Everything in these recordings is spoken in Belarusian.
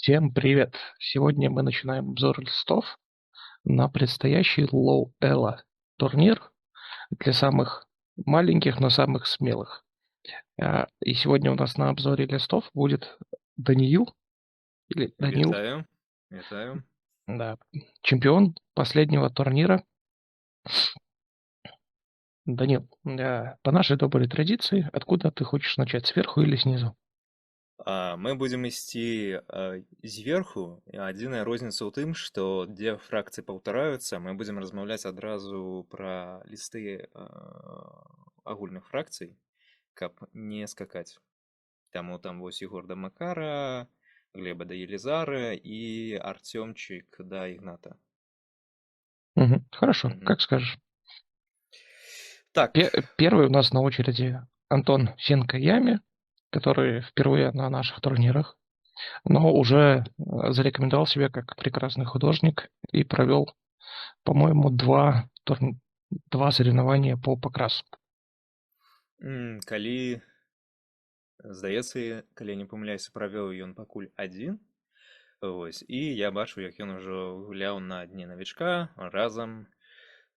Всем привет! Сегодня мы начинаем обзор листов на предстоящий Low Elo турнир для самых маленьких, но самых смелых. И сегодня у нас на обзоре листов будет Даниил, или Данил, Вітаю, вітаю. да, чемпион последнего турнира. Данил, по нашей доброй традиции, откуда ты хочешь начать, сверху или снизу? Мы будзем ісці зверху. Адзіная розніца ў тым, што дзе фракцыі паўтараюцца, мы будзем размаўляць адразу пра лісты агульных фракцый, каб не скакаць. Таму там вось Егор да Макара, Глеба да Елизара і Артёмчик да Ігната. Хорошо, Мгм. как скажешь. Так, Первый у нас на очереди Антон Сенкаями, который впервые на наших турнирах, но уже зарекомендовал себя как прекрасный художник и провел, по-моему, два соревнования по покрасу. калі, здаецца, калі я не памыляюся, правёў ён пакуль адзін. Вось. І я бачу, як ён ужо гуляў на дне навічка разам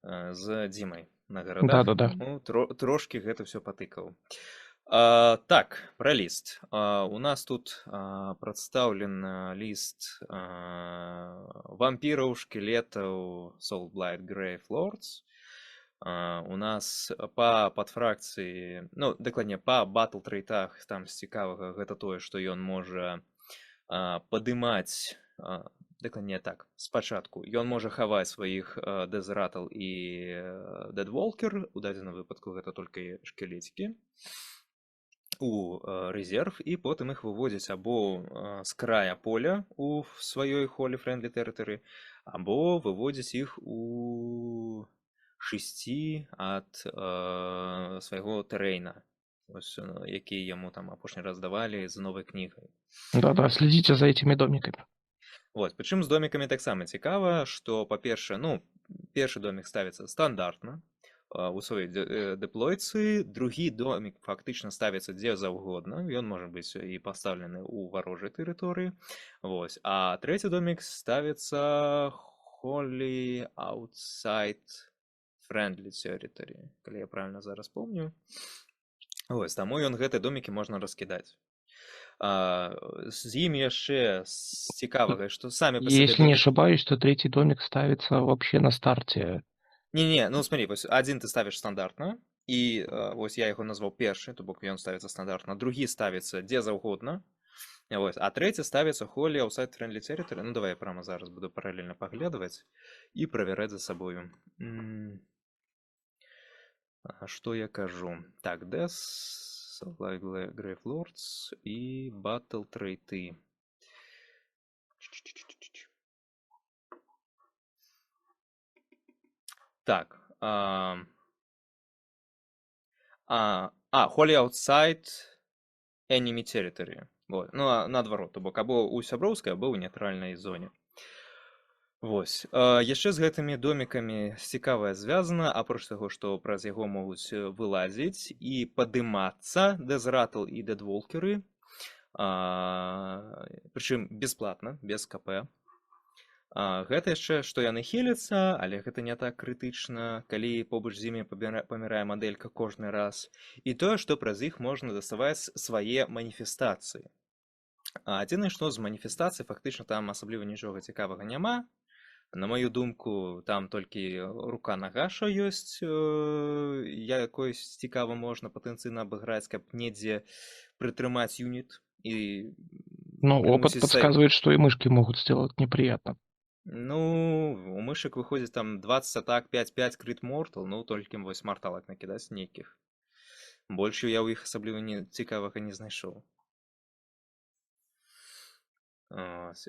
з Дзімай на гарадах. Да-да-да. Ну, трошки гэта все патыкаў. Так, пра ліст. У нас тут прадстаўлен ліст вампіраў, шкілетаў, Soulblight Grave Lords. У нас па падфракцыі, ну, дакладней, па батл-трэйтах там з цікавага гэта тое, што ён можа падымаць, дакладней так, спачатку ён можа хаваць сваіх Дезратал і Дэдволкер, у дадзеным выпадку гэта толькі шкілетікі, у рэзерв, і потым іх выводзіць або з края поля у сваёй холі Friendly Territory, або выводзіць іх у 6 ад свайго тэрэйна, які яму там апошні раз давалі з новай кнігай. Да-да, следите за этими домиками. Вот, прычым з домікамі таксама цікава, што, па-першае, ну, першы домік ставіцца стандартна у сваёй дэплойцы, другі домік фактычна ставіцца дзе заўгодна, ён можа быць і пастаўлены ў варожай тэрыторыі. Вось. А трэці домік ставіцца Wholly Outside Friendly Territory, калі я правильно зараз помню. Вось, таму ён гэтыя домікі можна раскідаць. З ім яшчэ цікавага, што самі па сабе Если не домікі... ошибаюсь, то третий домик ставится вообще на старте. Не-не, ну смотри, вось адзін ты ставіш стандартна, і вось я яго назваў першы, то бок ён ставіцца стандартна, другі ставіцца дзе заўгодна, вось, а трэці ставіцца Wholly Outside Friendly Territory. Ну давай я прямо зараз буду паралельна паглядваць і правяраць за сабою. Што я кажу? Так, Death, Soulblight Grave Lords і Battle Trade. Так. Wholly Outside Enemy Territory. Вот. Ну, наадварот, то бок або ў сяброўскай, або ў нейтральнай зоне. Вось. Яшчэ з гэтымі домікамі цікавае звязана, апроч таго, што праз яго могуць вылазіць і падымацца Дезратал і Дэдволкеры, прычым бясплатна, без КП. Гэта яшчэ, што яны хіляцца, але гэта не так крытычна, калі побач з імі памірае мадэлька кожны раз. І тое, што праз іх можна даставаць свае маніфестацыі. Адзінае, што з маніфестацыі фактычна там асабліва нічога цікавага няма. На маю думку, там толькі рука-нага, што ёсць, якось цікава можна патэнцыйна абыграць, каб недзе прытрымаць юніт і Ну, опыт прымусіць подсказывает, что и мышки могут сделать неприятно. Ну, у мышек выходзіць там 20 атак, 5-5 крыт мортал, ну толькі вось марталак накідаць нейкіх. Больш я ў іх асабліва цікавага не знайшоў.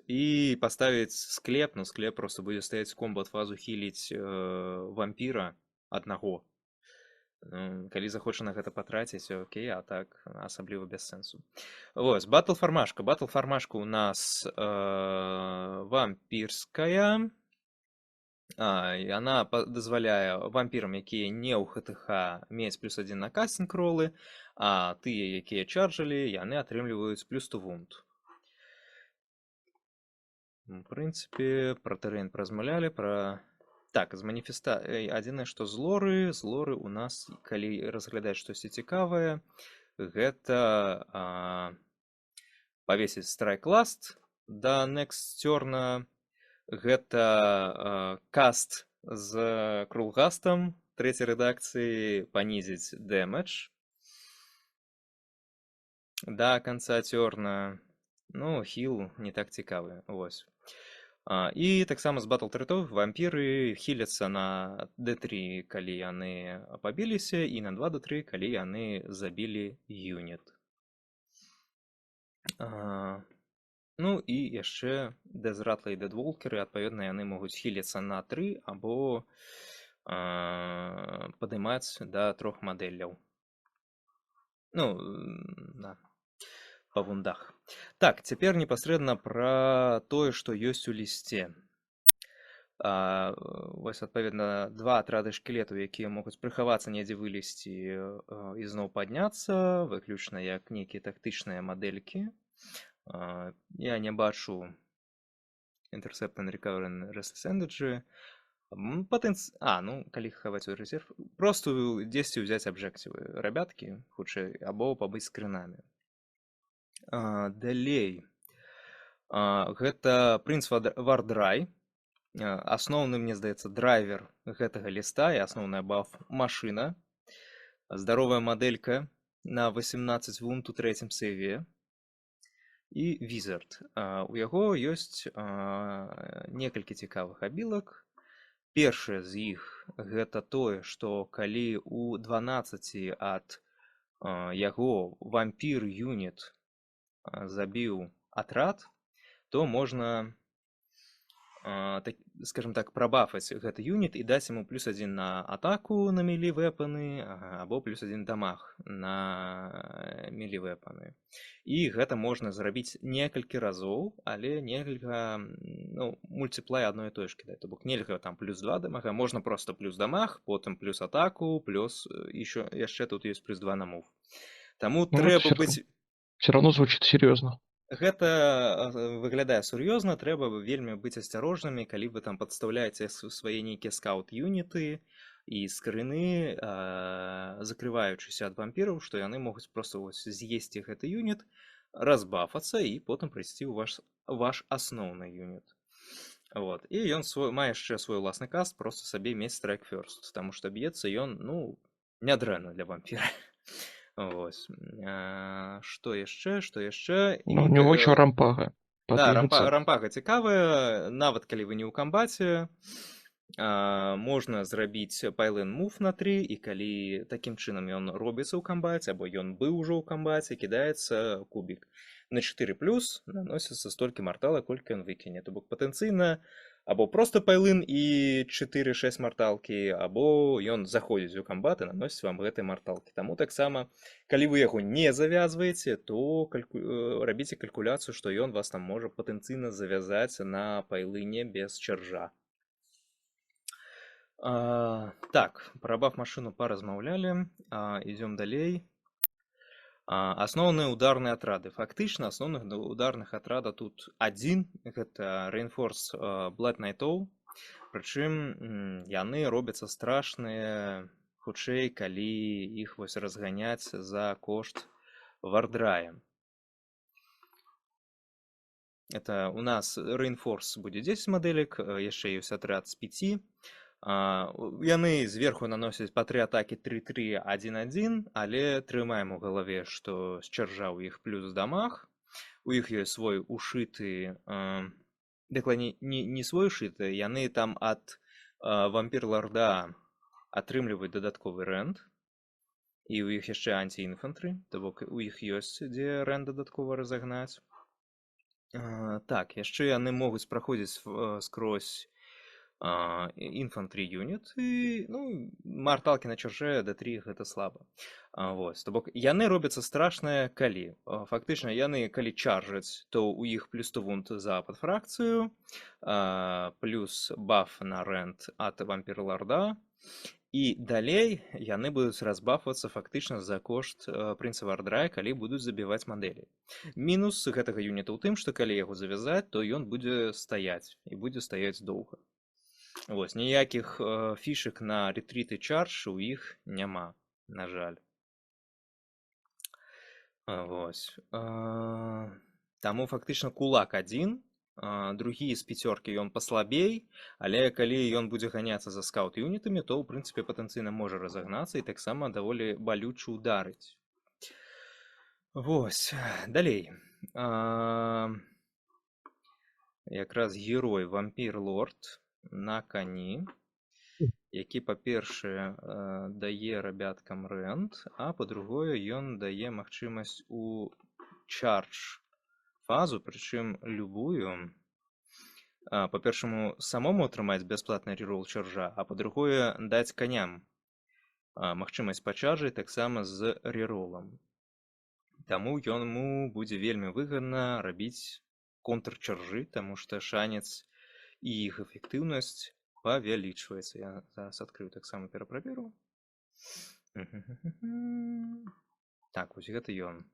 І паставіць склеп, ну склеп просто будзе стаяць комбат-фазу хіліць вампіра аднаго. Калі захоча на гэта патраціць, окей, а так асабліва без сэнсу. Вось, батл-фармашка. Батл-фармашка у нас вампірская. Яна дазваляе вампірам, якія не ў ХТХ, мець +1 на кастинг-ролы, а тыя, якія чарджалі, яны атрымліваюць +2 вунт. В прынцыпе, пра тэрэн паразмаўлялі, Так, з адзінае, што з лоры у нас, калі разглядаць штосьці цікавае, гэта павесіць страйк-ласт да Некстёрна, гэта каст з крулгастам трэцяй рэдакцыі, панізіць дэмэдж да канца цёрна. Ну, хіл не так цікавы, вось. І таксама з батл-трытов вампіры хіляцца на D3, калі яны пабіліся, і на 2 D3, калі яны забілі юніт. Ну і яшчэ Дэзратлы і Дэдволкеры, адпаведна, яны могуць хіліцца на 3 або падымаць да 3 мадэляў. Ну, да, па вундах. Так, цяпер непасрэдна пра тое, што ёсць у лісце. Вось, адпаведна, 2 атрады шкілетаў, якія могуць прыхавацца, недзе вылезці і зноў падняцца, выключна як нейкія тактычныя мадэлькі. Я не бачу Intercept and Recover and Restless Energy. Калі хаваць у рэзерв, просто дзесьці ўзяць абжэктывы рабяткі, хутчэй, або пабыць скрынамі. Далей. Гэта Prince Вардрай. Асноўны, мне здаецца, драйвер гэтага ліста і асноўная баф-машына. Здаровая мадэлька на 18 вунт у 3-м сейве. І Wizard. У яго ёсць некалькі цікавых абілак. Першае з іх гэта тое, што калі у 12 ад яго вампір-юніт забіў атрад, то можна, скажем так, прабафаць гэты юніт і даць яму +1 на атаку на мілі-вэпаны або +1 дамаг на мілі-вэпаны. І гэта можна зрабіць некалькі разоў, але нельга, мульціплай адной і той ж кідаць. То бок нельга там +2 дамага, можна проста плюс дамаг, потым плюс атаку, плюс яшчэ тут ёсць +2 на мув. Таму трэба быць... Все равно звучит серьезно. Гэта выглядае сур'ёзна, трэба вельмі быць асцярожнымі, калі вы там падстаўляеце свае нейкія скаут-юніты і скрыны, закрываючыся ад вампіраў, што яны могуць проста з'есці гэты юніт, разбафацца і потым прыйсці ў ваш асноўны юніт. Вот. І ён мае яшчэ свой уласны каст, проста сабе мець страйк фёрст, таму што б'ецца ён, нядрэнна для вампіра. Вось. Што яшчэ? У него еще рампага. Да, рампага цікавая, нават калі вы не ў камбаце, можна зрабіць пайлен мув на 3, і калі такім чынам ён робіцца ў камбаце, або ён быў ужо ў камбаце, кідаецца кубік. На 4+, наносіцца столькі мартала, колькі ён выкіне. То бок патэнцыйна або проста пайлын і 4-6 марталкі, або ён заходзіць у камбат і наносіць вам гэтай марталкі. Таму таксама, калі вы яго не завязваеце, то рабіце калькуляцыю, што ён вас там можа патэнцыйна завязаць на пайлыне без чаржа. Так, пра баф-машыну паразмаўлялі, ідзём далей. Асноўныя ударныя атрады. Фактычна асноўных ударных атрада тут адзін, гэта Reinforce Blood Knight'оў. Прычым яны робяцца страшныя, хутчэй, калі іх разганяць за кошт Вардрая. Это у нас Reinforce будзе 10 мадэлек, яшчэ ёсць атрад з 5. Яны зверху наносяць па 3 атакі 3-3, 1-1, але трымаем у галаве, што з чаржа ў іх плюс дамаг. У іх ёсць свой ушыты, дакладней, не свой ушыты, яны там ад вампір-ларда атрымліваюць дадатковы рэнд. І ў іх яшчэ анці-інфантры, то бок у іх ёсць дзе рэнд дадатково разагнаць. Так, яшчэ яны могуць праходзіць скрозь інфантрі юніт, і марталкі на чарже D3 гэта слаба. То бок яны робяцца страшныя, калі фактычна яны калі чаржаць, то у іх плюс 100 вунт за падфракцыю, плюс баф на рэнд ад вампір-ларда, І далей яны будуць разбафвацца фактычна за кошт прынца вардрая, калі будуць забіваць мадэлі. Мінус гэтага юніта ў тым, што калі яго завязаць, то ён будзе стаяць і будзе стаяць доўга. Вось, ніякіх фішак на рэтріт і чардж у іх няма, на жаль. Вось. Таму фактычна кулак адзін, другі з пяцёркі ён паслабей, але калі ён будзе ганяцца за скаут-юнітамі, то ў прынцыпе патэнцыйна можа разагнацца і таксама даволі балюча ударыць. Вось, далей. Якраз герой вампір-лорд на кані, які, па-першае, дае рабяткам рэнд, а па-другое, ён дае магчымасць у чардж фазу, прычым любую. Па-першаму, самому атрымаць бясплатны рерол чаржа, а па-другое, даць каням магчымасць пачаржы таксама з реролам. Таму яму будзе вельмі выгадна рабіць контрчаржы, таму што шанец і іх эфектыўнасць павялічваецца. Я зараз адкрыю таксама пераправеру. Так, вось гэта ён.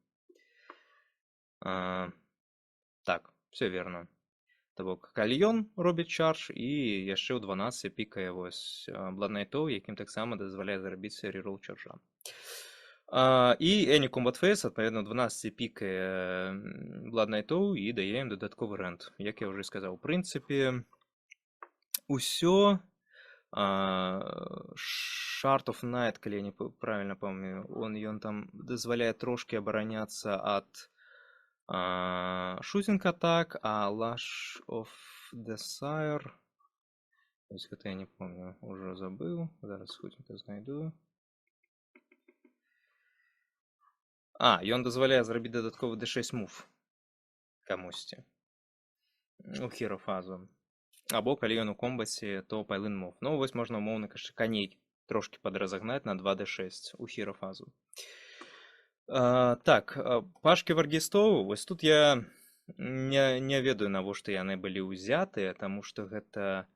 Так, все верно. То бок, калі ён робіць чардж, і яшчэ ў 12 пікае вось Blood Knight, якім таксама дазваляе зарабіць рерол чаржа. І Any Combat Phase, адпаведна, 12 пікае Blood Knight і дае ім дадатковы рэнд. Як я ўжо сказаў, у прынцыпе, усё. Shard of Night, калі я не правильно памятаю, ён там дазваляе трошки абараняцца ад Shooting Attack, а Lash of Desire... Ось гэта я не помню, уже забыл. Зараз хутенька знайду. Ён дазваляе зрабіць дадатковы D6 мув камусьці у хіро фазу. Або калі ён у комбаце, то пайлын мув. Ну, вось можна умоўна кажучы каней трошки падразагнаць на 2D6 у хіро фазу. Так, пашкі варгістов, вось тут я не ведаю, навошта яны былі ўзятыя, таму што гэта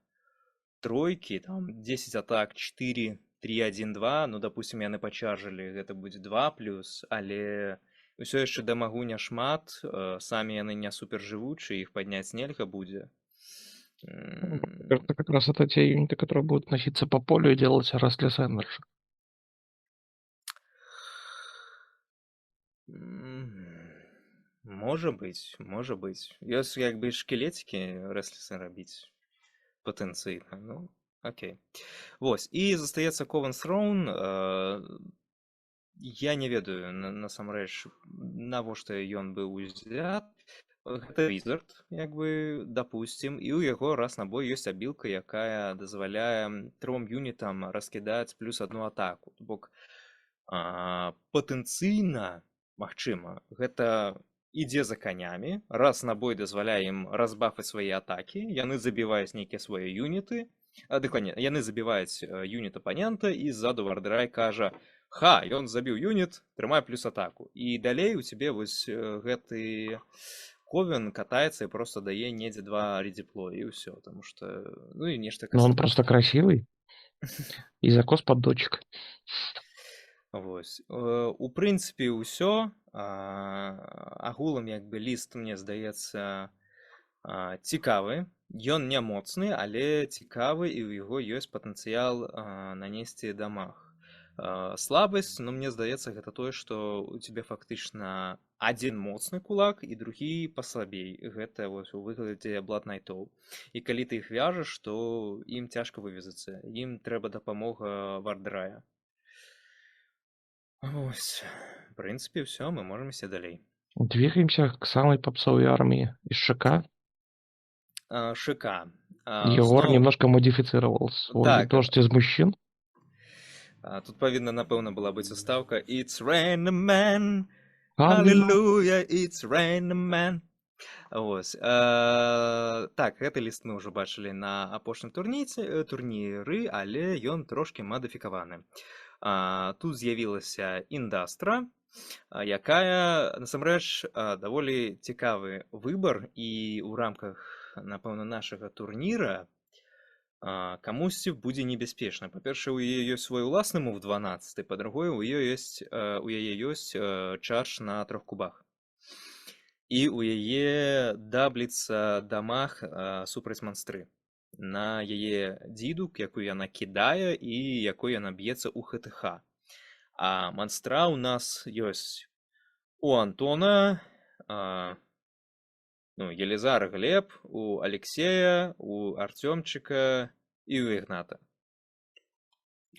тройкі, там 10 атак, 4, 3, 1, 2, ну, допустим, яны пачаржылі, гэта будзе 2+, але ўсё яшчэ дамагу няшмат, самі яны не супержывучыя, іх падняць нельга будзе. Это как раз это те юниты, которые будут носиться по полю и делать Restless Energy. Можа быць. Ёсць як бы шкілетікі Restless рабіць патэнцыйна, ну, окей. Вось, і застаецца Coven Throne. Я не ведаю, насамрэч, навошта ён быў узят. Гэта Wizard, як бы, допустим, і ў яго раз на бой ёсць абілка, якая дазваляе 3 юнітам раскідаць плюс 1 атаку. То бок, патэнцыйна, магчыма, гэта ідзе за канямі, раз на бой дазваляе ім разбафаць свае атакі, яны забіваюць нейкія свае юніты, дакладней, яны забіваюць юніт апанента, і ззаду вардрай кажа: «Ха, ён забіў юніт, трымай плюс атаку». І далей у цябе вось гэты Ковен катаецца і просто дае недзе 2 редеплоя, і ўсё, потому что, ну і нешта... Но он просто красивый и закос под дочек. Вось. У прынцыпе, ўсё. Агулам, як бы, ліст, мне здаецца, цікавы. Ён не моцны, але цікавы, і ў яго ёсць патэнцыял нанесці дамаг. Слабасць, ну, мне здаецца, гэта тое, што у цябе фактычна адзін моцны кулак і другі паслабей. Гэта вось у выглядзе Blood Knight. І калі ты іх вяжаш, то ім цяжка вывезацца. Ім трэба дапамога вардрая. Вось. В прынцыпе, ўсё, мы можам ісці далей. Двигаемся к самой попсовой армии из ШК. ШК. Егор немножко модифицировал свой дождь из мужчин. Тут павінна, напэўна, была быць устаўка «It's raining man, hallelujah, it's raining man». Вось. Так, гэты ліст мы ўжо бачылі на апошнім турніры, але ён трошкі мадыфікаваны. Тут з'явілася індастра, якая, насамрэч, даволі цікавы выбар, і ў рамках, напэўна, нашага турніра камусьці будзе небяспечна. Па-першае, у яе ёсць свой уласны мув 12, па-другое, у яе ёсць чардж на 3 кубах. І у яе дабліцца дамаг супраць манстры на яе дзідук, якую яна кідае і якой яна б'ецца ў ХТХ. А манстра ў нас ёсць у Антона, Елизара, Глеб, у Алексея, у Артёмчика і у Ігната.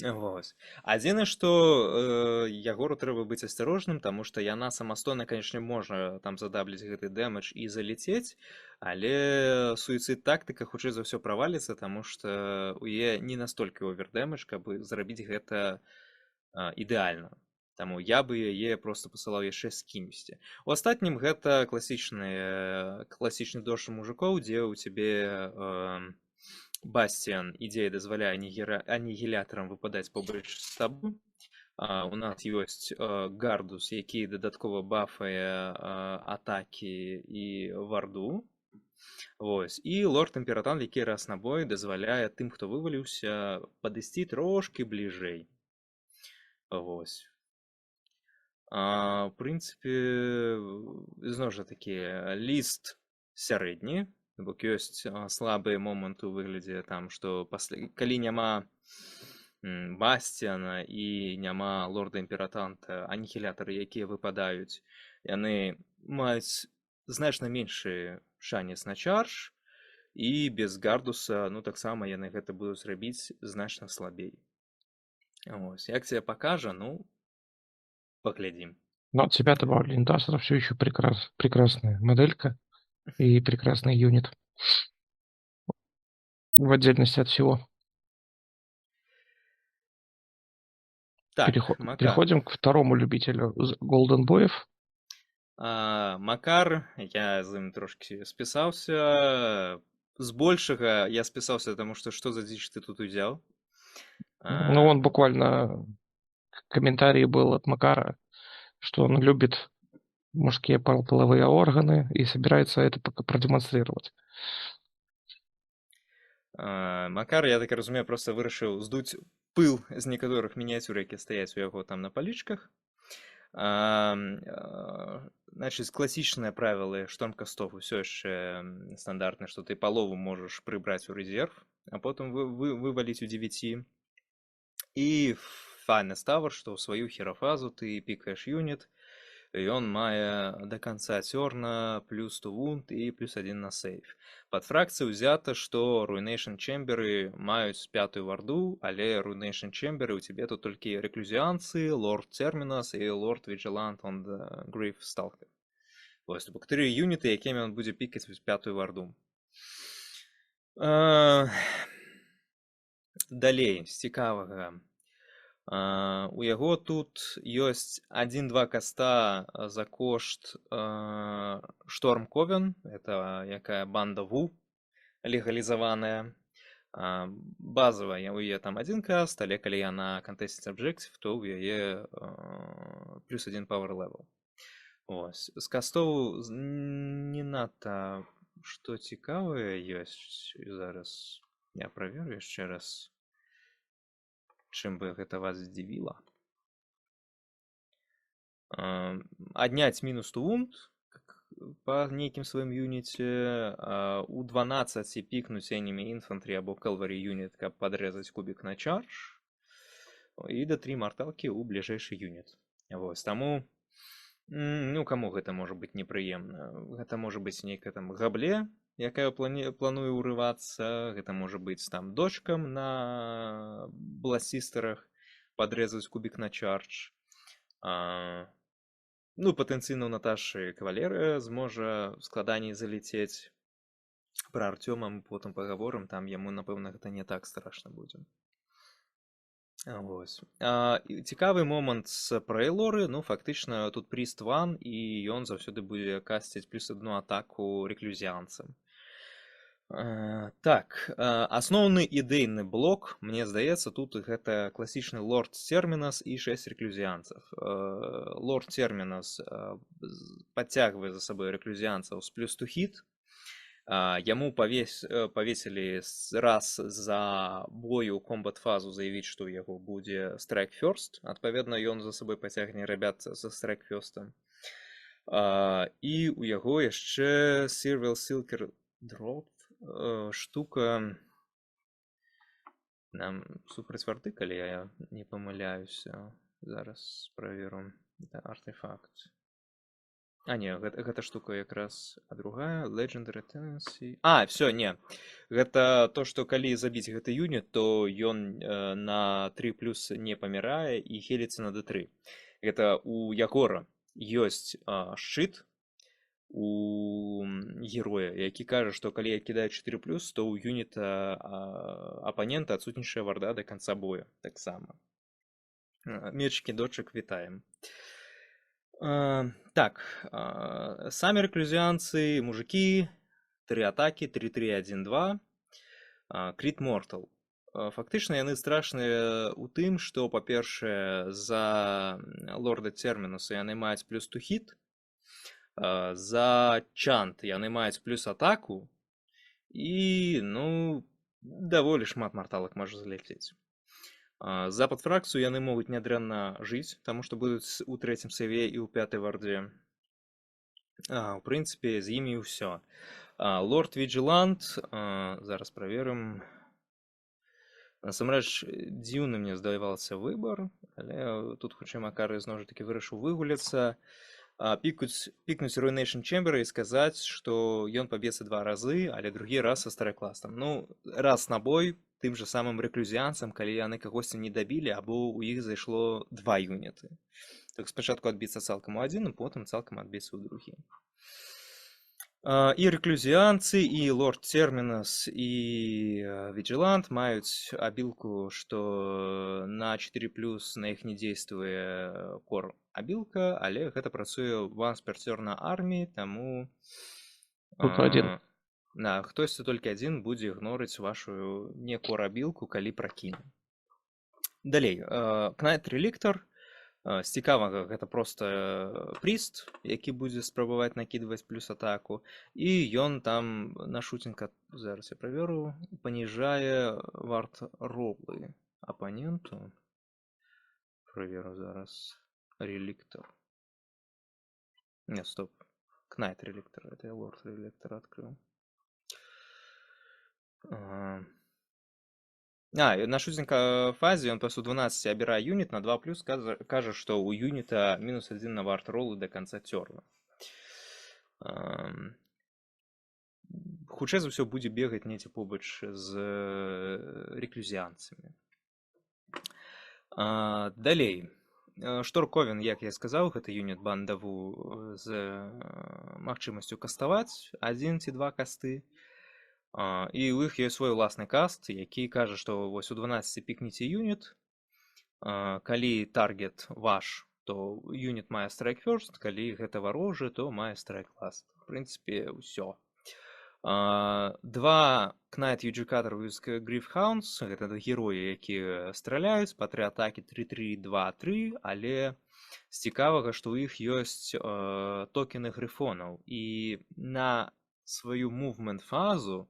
Вось. Адзінае, што Ягору трэба быць асцярожным, таму што яна самастойна, канечне, можа там задабліць гэты дэмэдж і залецець, але суіцыд тактыка хутчэй за ўсё праваліцца, таму што у яе не настолькі овердэмэдж, каб зрабіць гэта ідэальна. Таму я бы яе проста пасылаў яшчэ з кімсьці. У астатнім гэта класічны дождж мужикоў, дзе ў цябе Бастиан ідзея дазваляе анігілятарам выпадаць побач з табой. У нас ёсць Гардус, які дадаткова бафае атакі і варду. Вось. І лорд Імператан, які раз на бой дазваляе тым, хто вываліўся, падысці трошкі бліжэй. Вось. В прынцыпе, зноў жа такі ліст сярэдні, бок ёсць слабыя моманты ў выглядзе там, што калі няма Бастиана і няма лорда Імператанта, анігілятары, якія выпадаюць, яны маюць значна меншы шанец на чардж, і без Гардуса, таксама яны гэта будуць рабіць значна слабей. Вось. Як тебе пакажа, поглядим. Но от себя добавлю, Индастер все еще прекрасная моделька и прекрасный юнит. В отдельности от всего. Так, переходим к второму любителю Golden Boy'ев. Макар, я з ім трошки спісаўся. Збольшага я спісаўся, тому что за дзіч ты тут узял? Он буквально... Комментарий был от Макара, что он любит мужские половые органы и собирается это продемонстрировать. Макар, я так разумею, просто вырашыў здуць пыл з некаторых мініяцюр, які стаяць у яго там на палічках. Значит, классичные правила штормкастов все еще стандартные, что ты полову можешь прибрать в резерв, а потом вывалить у 9. И файна става, что в свою херафазу ты пикаешь юнит, и он мае до конца терна плюс 2 wound и плюс 1 на сейв. Под фракцию взято, что Ruination Chamber'ы маюць 5-ю варду, але Ruination Chamber'ы у тебе тут только реклюзианцы, Lord Terminus и Lord Vigilant on the Grave Stalker. Вось, 4 юниты, якими он будет пикать 5-ю варду. Далей, з цікавага. У яго тут ёсць 1-2 каста за кошт Шторм Ковен, это якая банда Ву легалізаваная. Базовая у яе там 1 каст, але калі яна Contested Objective, то у яе плюс 1 power level. Ось. З кастоў не надта што цікавае ёсць. Зараз я праверю яшчэ раз. Чым бы гэта вас здзівіла. Адняць мінус вунд па нейкім сваім юніце, у 12 пікнуць enemy infantry або cavalry юніт, каб падрэзаць кубік на чардж, і да 3 марталкі ў бліжэйшы юніт. Вось, таму, каму гэта можа быць непрыемна? Гэта можа быць нейкая там габле, якая плануе ўрывацца, гэта можа быць там дочкам на бласістарах падрэзаць кубік на чардж. Патэнцыйна ў Наташы кавалерыя зможа складаней залецець. Пра Артёма мы потым пагаворым, там яму, напэўна, гэта не так страшна будзе. Вось. Цікавы момант з Прейлоры, фактычна тут Priest 1, і ён заўсёды будзе касціць плюс 1 атаку реклюзіанцам. Так, асноўны ідэйны блок, мне здаецца, тут гэта класічны Лорд Термінас і 6 реклюзіанцаў. Лорд Термінас падцягвае за сабой реклюзіанцаў з плюс 2 хіт, Яму павесілі раз за бою комбат-фазу заявіць, што ў яго будзе страйк фёрст. Адпаведна, ён за сабой пацягне рабят за страйк фёрстам. І ў яго яшчэ Сірвел Сілкер дроп штука нам супраць варты, калі я не памыляюся. Зараз праверу. Это артефакт. Не, гэта штука якраз другая Legendary Tendency. Все, не. Гэта то, што калі забіць гэты юніт, то ён на 3+ не памірае і хіліцца на D3. Гэта у Ягора ёсць шчыт у героя, які кажа, што калі я кідаю 4+, то ў юніта апанента адсутнічае варда да канца бою таксама. Мечкі дочак вітаем. Так, самі рэклюзіанцы, мужики, 3 атакі, 3-3-1-2, крит мортал. Фактычна яны страшныя ў тым, што, па-першае, за лорда Термінуса яны маюць плюс to hit, за чант яны маюць плюс атаку, і, даволі шмат марталак можа залетець. За падфракцыю яны могуць нядрэнна жыць, таму што будуць у 3-м сэве і ў 5-й варде. У прынцыпе, з імі ўсё. Лорд Vigilante, зараз праверым. Насамрэч, дзіўны мне здавалася выбар, але тут хутчэй Макары зноў жа такі вырашыў выгуляцца. Пікнуць Ruination Chamber і сказаць, што ён паб'ецца 2 разы, але другі раз са старэкластам. Раз на бой тым жа самым рэклюзіанцам, калі яны кагосьці не дабілі, або ў іх зайшло 2 юніты. Так спачатку адбіцца цалкам у адзін, а потым цалкам адбіцца ў другі. І рэклюзіанцы, і лорд Термінус, і Vigilante маюць абілку, што на 4+, на іх не дзействуе кор абілка, але гэта працуе once per turn на арміі, таму хтосьці толькі адзін будзе ігнорыць вашу не кор абілку, калі пракіне. Далей, Knight Relictor. З цікавага гэта проста пріст, які будзе спрабаваць накідваць плюс атаку, і ён там на шутінг, зараз я праверу, паніжае варт ролы апаненту. Праверу зараз. Реліктор. Не, стоп. Knight Relictor, это я Lord Relictor открыл. На шутинг фазе он после 12 абірае юніт на 2+, кажа, што у юніта -1 на варт ролу до конца терна. Хутчэй за ўсё будзе бегаць недзе побач з рэклюзіанцамі. Далей. Шторковін, як я сказаў, гэта юніт бандаву з магчымасцю каставаць 1 ці 2 касты. І ў іх ёсць свой уласны каст, які кажа, што вось у 12 пікніце юніт. Калі таргет ваш, то юніт мае страйк фёрст, калі гэта варожы, то мае страйк ласт. В прынцыпе, ўсё. 2 Knight Educator with Gryph-hounds, гэта героі, якія страляюць па 3 атакі 3-3-2-3, але з цікавага, што ў іх ёсць токены грыфонаў, і на сваю мувмент-фазу,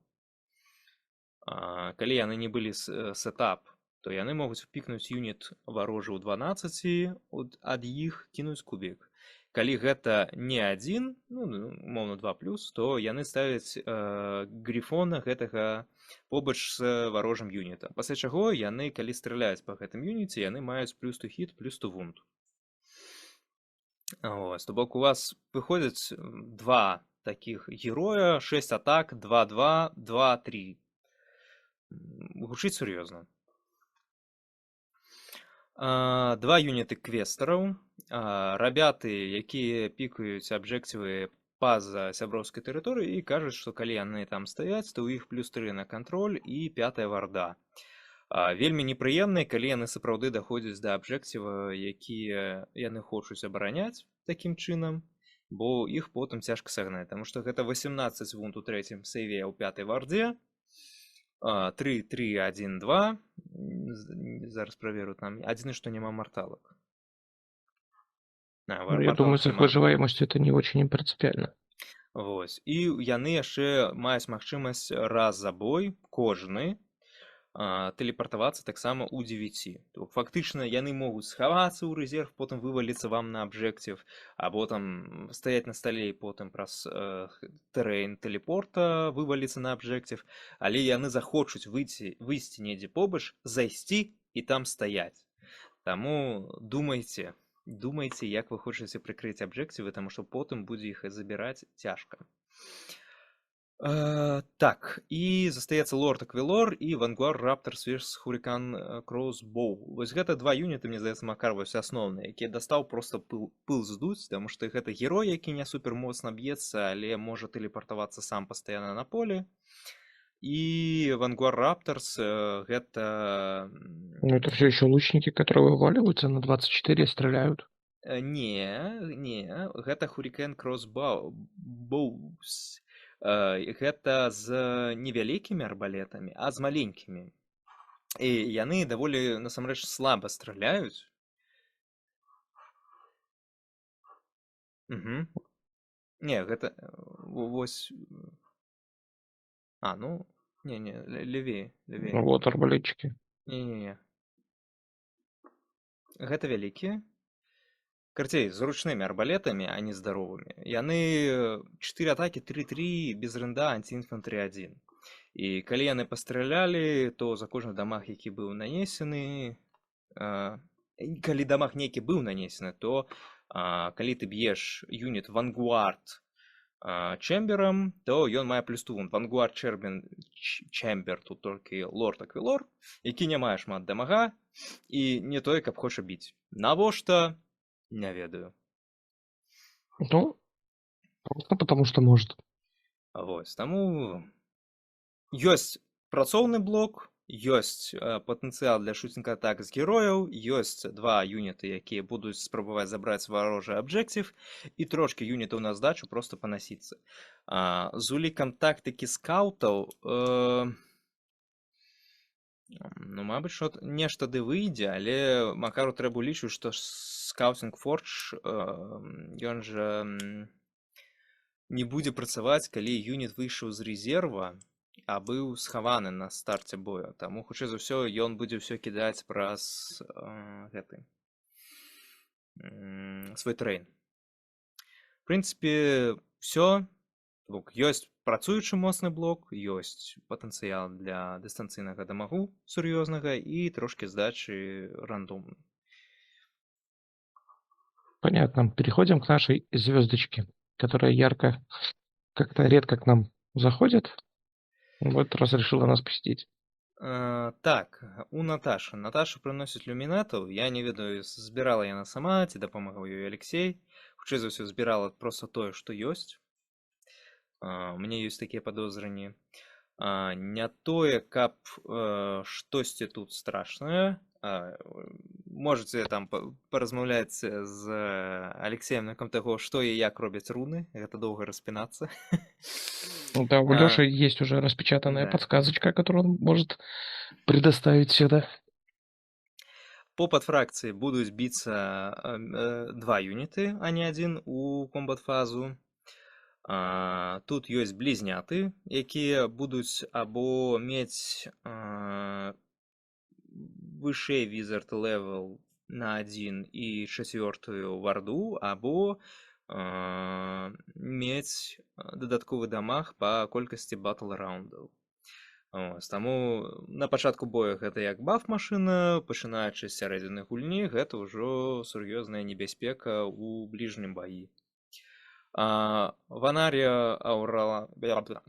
калі яны не былі сетап, то яны могуць пікнуць юніт варожы ў 12, ад іх кінуць кубік. Калі гэта не 1, умоўна 2+, то яны ставяць грифона гэтага побач з варожым юнітам. Пасля чаго яны, калі страляюць па гэтым юніце, яны маюць плюс to hit, плюс to wound. То бок у вас выходзяць 2 таких героя, 6 атак, 2-2, 2-3. Гучыць сур'ёзна. 2 юніты квестараў, рабяты, якія пікаюць аб'ектывы па-за сяброўскай тэрыторыі і кажуць, што калі яны там стаяць, то ў іх плюс 3 на кантроль і 5-я варда. Вельмі непрыемныя, калі яны сапраўды даходзяць да аб'ектыва, якія яны хочуць абараняць такім чынам, бо іх потым цяжка сагнаць, таму што гэта 18 вунт у 3-м сейве, а ў 5-й варде, 3-3-1-2, зараз праверу там, адзіны, што няма марталак. Я думаю, с их выживаемостью это не очень принципиально. Вось. І яны яшчэ маюць магчымасць раз за бой кожны тэлепартавацца таксама ў 9. То фактычна яны могуць схавацца ў рэзерв, потым вываліцца вам на абжэкців, або там стаяць на стале і потым праз тэрэйн тэлепорта вываліцца на абжэкців, але яны захочуць выйсці недзе побач, зайсці і там стаяць. Таму думайце, як вы хочаце прыкрыць абжэкцівы, таму што потым будзе іх забіраць цяжка. Так, і застаецца Лорд Аквілор і Vanguard Raptors vs Hurricane Crossbow. Вось гэта два юніты, мне здаецца, Макар, вось асноўныя, якія дастаў проста пыл здуць, таму што гэта герой, які не супер моцна б'ецца, але можа тэлепартавацца сам пастаянна на поле. І Vanguard Raptors гэта... Ну, это все еще лучники, которые вываливаются на 24 и стреляют. Не, гэта Hurricane Crossbows. Гэта з невялікімі арбалетамі, а з маленькімі. І яны даволі, насамрэч, слаба страляюць. Не, гэта... Вось... ну... Не, левее. Вот арбалетчики. Не. Гэта вялікія. Карцей, з ручнымі арбалетамі, а не здаровымі. Яны 4 атакі, 3-3, без рэнда, анці-інфантры 1. І калі яны пастралялі, то за кожны дамаг, які быў нанесены... Калі дамаг нейкі быў нанесены, то калі ты б'еш юніт Vanguard Чэмберам, то ён мае +2. Vanguard Чэмбер, тут толькі Лорд Аквілор, які не мае шмат дамага і не тое, каб хоча біць. Навошта? Не ведаю. Ну, просто потому что может. Вось, таму ёсць працоўны блок, ёсць патэнцыял для шутінг-атак з герояў, ёсць два юніты, якія будуць спрабаваць забраць варожы абжэкців, і трошкі юнітаў на здачу проста панасіцца. З улікам тактыкі скаутаў, мабыць, нешта ды выйдзе, але Макару трэба улічваць, што скаутинг Forge, ён жа не будзе працаваць, калі юніт выйшаў з рэзерва, а быў схаваны на старце бою. Таму, хутчэй за ўсё, ён будзе ўсё кідаць праз свой трэйн. В прынцыпе, ўсё. Ёсць працуючы моцны блок, ёсць патэнцыял для дыстанцыйнага дамагу сур'ёзнага і трошки здачы рандомнай. Понятно. Переходим к нашей звездочке, которая ярко, как-то редко к нам заходит. В этот раз решила нас посетить. Так, у Наташы. Наташа прыносіць люмінатаў. Я не ведаю, збірала яна сама, ці дапамагаў ёй Алексей. Хутчэй за ўсё збірала проста тое, што ёсць. У мяне ёсць такія падозрэнні. Не тое, каб штосьці тут страшнае. Можаце там паразмаўляць з Алексеем наконт таго, што і як робяць руны. Гэта доўга распінацца. Да, у Лёши есть уже распечатанная подсказочка, которую он может предоставить сюда. По падфракцыі будуць біцца два юніты, а не адзін у комбат-фазу. Тут ёсць блізняты, якія будуць або мець вышэй Wizard Level на 1 і 4-ю варду, або мець дадатковы дамаг па колькасці батл-раундаў. Таму на пачатку бою гэта як баф-машына, пачынаючы з сярэдзіны гульні, гэта ўжо сур'ёзная небяспека ў бліжнім баі. Ванарія Аурала,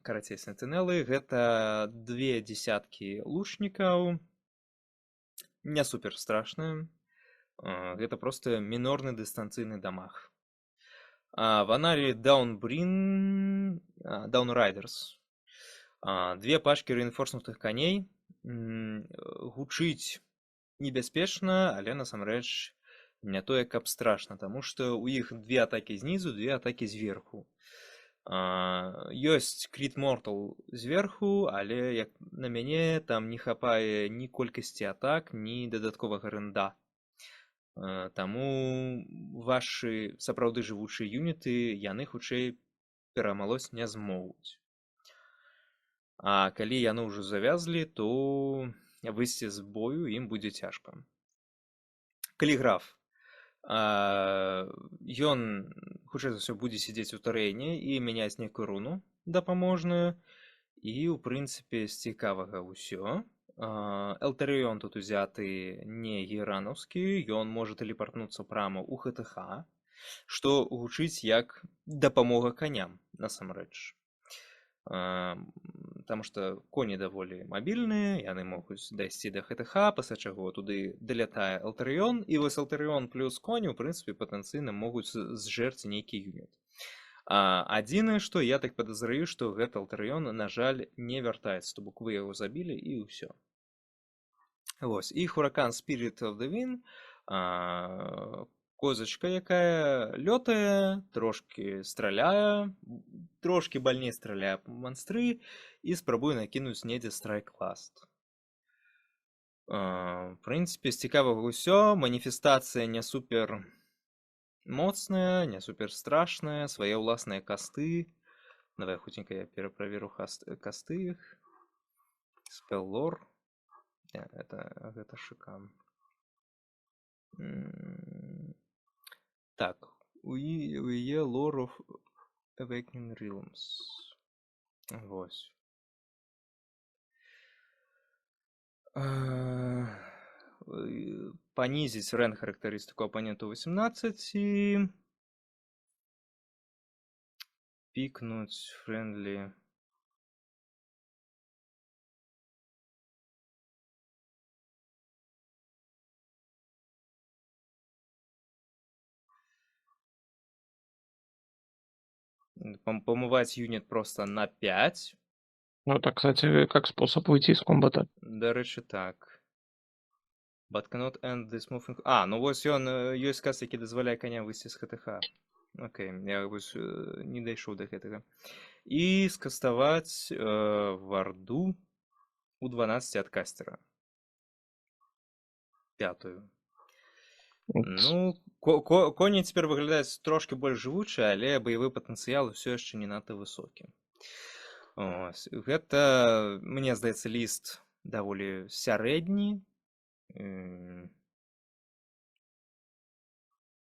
карацей, сентынелы, гэта 2 дзесяткі лучнікаў. Не супер страшная. Гэта проста мінорны дыстанцыйны дамаг. Ванарі Даунрайдерс. 2 пачкі рэінфорснутых каней. Гучыць небяспечна, але насамрэч не тое, каб страшна, таму што ў іх 2 атакі знізу, 2 атакі зверху. Ёсць крит мортал зверху, але, як на мяне, там не хапае ні колькасці атак, ні дадатковага рэнда. Таму вашы сапраўды жывучыя юніты, яны хутчэй перамалоць не змогуць. А калі яны ўжо завязлі, то выйсці з бою ім будзе цяжка. Каліграф. Ён, хутчэй за ўсё, будзе сядзець у тарэйне і мяняць нейкую руну дапаможную. І, ў прынцыпе, з цікавага ўсё. Элтарыён тут узяты не геранаўскі, ён можа тэлепартнуцца прама ў ХТХ, што гучыць як дапамога каням, насамрэч. Таму што коні даволі мабільныя, яны могуць дайсці да ХТХ, пасля чаго туды далятае элтарыён, і вось элтарыён плюс коні, у прынцыпе, патэнцыйна могуць зжэрці нейкі юніт. Адзінае, што я так падазраю, што гэты элтарыён, на жаль, не вяртаецца, то бок вы яго забілі і ўсё. Вось, і Huracan Spirit of the Wind, козачка, якая лётае, трошкі страляе, трошкі бальней страляе па манстры і спрабуе накінуць недзе страйк-ласт. В прынцыпе, з цікавага ўсё, маніфестацыя не супер моцная, не супер страшная, свае ўласныя касты. Давай хутенька я пераправеру касты іх. Spell lore. Гэта шыкан. Так, у яе Lore of Awakening Realms. Вось. Панізіць рэнк характарыстыку апаненту 18 і пікнуць френдлі. Помывать юнит просто на 5. Ну, это, кстати, как способ выйти из комбата. До речі, так. But cannot end this moving... ну вось ён, ёсць каст, які дазваляе коня выйсці з ХТХ. Окей, я вось не дайшоў да гэтага. І скаставаць варду у 12 ад кастера. 5-ю. Ну, коні цяпер выглядаюць трошки больш жывучыя, але баявы патэнцыял ўсё яшчэ не надта высокі. Ось. Гэта, мне здаецца, ліст даволі сярэдні.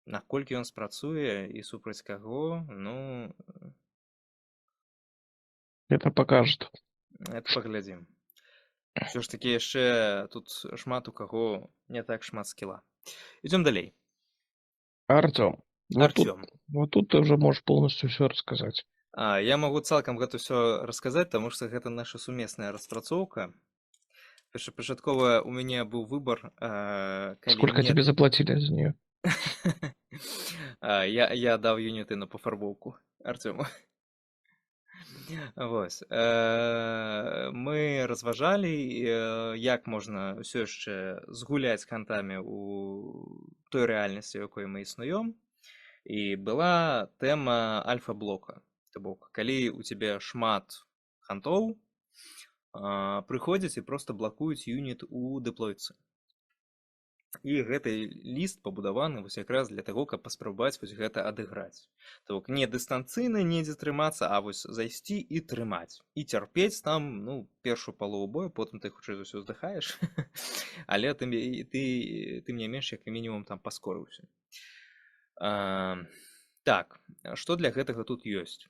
Наколькі ён спрацуе і супраць каго, ну... Это покажет. Это паглядзім. Все ж таки яшчэ тут шмат у каго не так шмат скіла. Идем далей. Артём. Артём. Вот тут ты уже можешь полностью все рассказать. Я могу цалкам гэта ўсё расказаць, таму што гэта наша сумесная распрацоўка. Першапачаткова у мяне быў выбар... Сколько тебе заплатили за нее? Я даў юніты на пафарбоўку Артёму. Вось. Мы разважалі, як можна ўсё яшчэ згуляць хантамі ў той рэальнасці, у якой мы існуём. І была тэма альфа-блока. То бок, калі у цябе шмат хантоў, прыходзяць і проста блакуюць юніт у дэплойцы. І гэты ліст пабудаваны вось якраз для таго, каб паспрабаваць вось гэта адыграць. То бок, не дыстанцыйна недзе трымацца, а вось зайсці і трымаць. І цярпець там, ну, першую палову бою, потым ты хутчэй за ўсё здыхаеш, але ты не менш, як мінімум, там паскорыўся. Так, што для гэтага тут ёсць?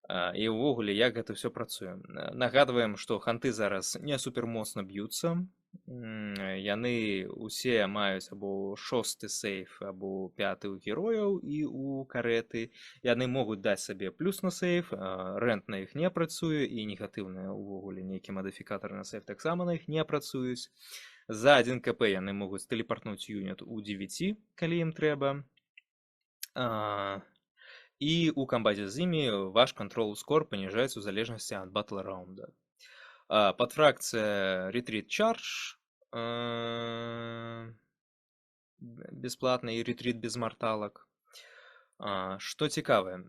І ўвогуле, як гэта ўсё працуе? Нагадваем, што ханты зараз не супермоцна б'юцца. Яны ўсе маюць або 6-й сейф, або 5-й у герояў і у кареты. Яны могуць даць сабе плюс на сейф, рэнт на іх не працуе, і негатыўныя ўвогуле нейкі мадыфікатары на сейф таксама на іх не працуюць. За 1 КП яны могуць тэлепартнуць юніт у 9, калі ім трэба. І у камбазе з імі ваш контрол скор паніжаецца ў залежнасці ад батл-раунда. Падфракцыя Retreat Charge бесплатна і Retreat без марталак. Што цікавае,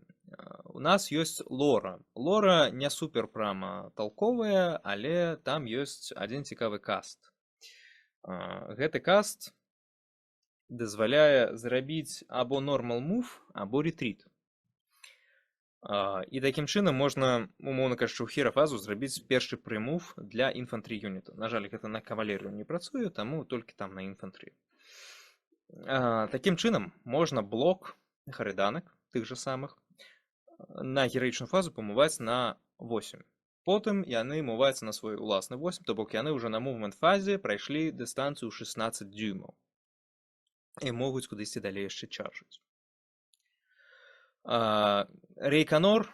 у нас ёсць лора. Лора не супер прама талковая, але там ёсць адзін цікавы каст. Гэты каст дазваляе зрабіць або normal move, або retreat. І такім чынам можна, умоўна кажучы, у хірафазу зрабіць першы прымув для інфантры юніта. На жаль, гэта на кавалерыю не працуе, таму толькі там на інфантры. Такім чынам можна блок харыданак тых жа самых на гераічную фазу памываць на 8. Потым яны мываюцца на свой уласны 8, то бок яны ўжо на мувмент фазе прайшлі дыстанцыю 16 дюймаў і могуць кудысьці далей яшчэ чаржыць. Рейканор,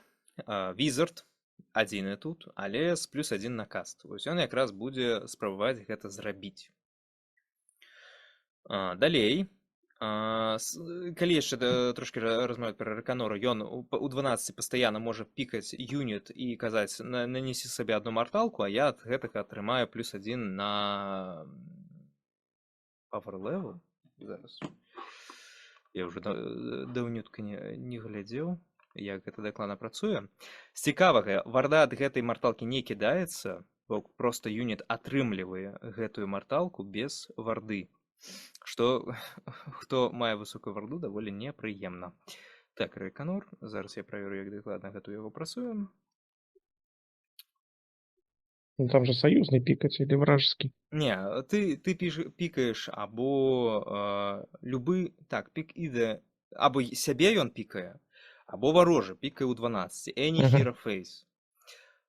Візард адзіны тут, але з +1 на каст. Вось ён якраз будзе спрабаваць гэта зрабіць. Далей, калі яшчэ трошкі размаўляць пра Рейканора, ён у 12 пастаянна можа пікаць юніт і казаць, нанесі сабе адну марталку, а я ад гэтага атрымаю +1 на power level. Зараз. Я ўжо даўнютка не глядзеў, як гэта дакладна працуе. З цікавага, варда ад гэтай марталкі не кідаецца, бо проста юніт атрымлівае гэтую марталку без варды. Што, хто мае высокую варду, даволі непрыемна. Так, Рейканор. Зараз я праверу, як дакладна гэту яго працуе. Ну, там же союзный пикать или вражеский? Не, ты пікаеш або любы, так, пік іде, або сябе ён пікае, або варожы пікае ў 12, any hero face.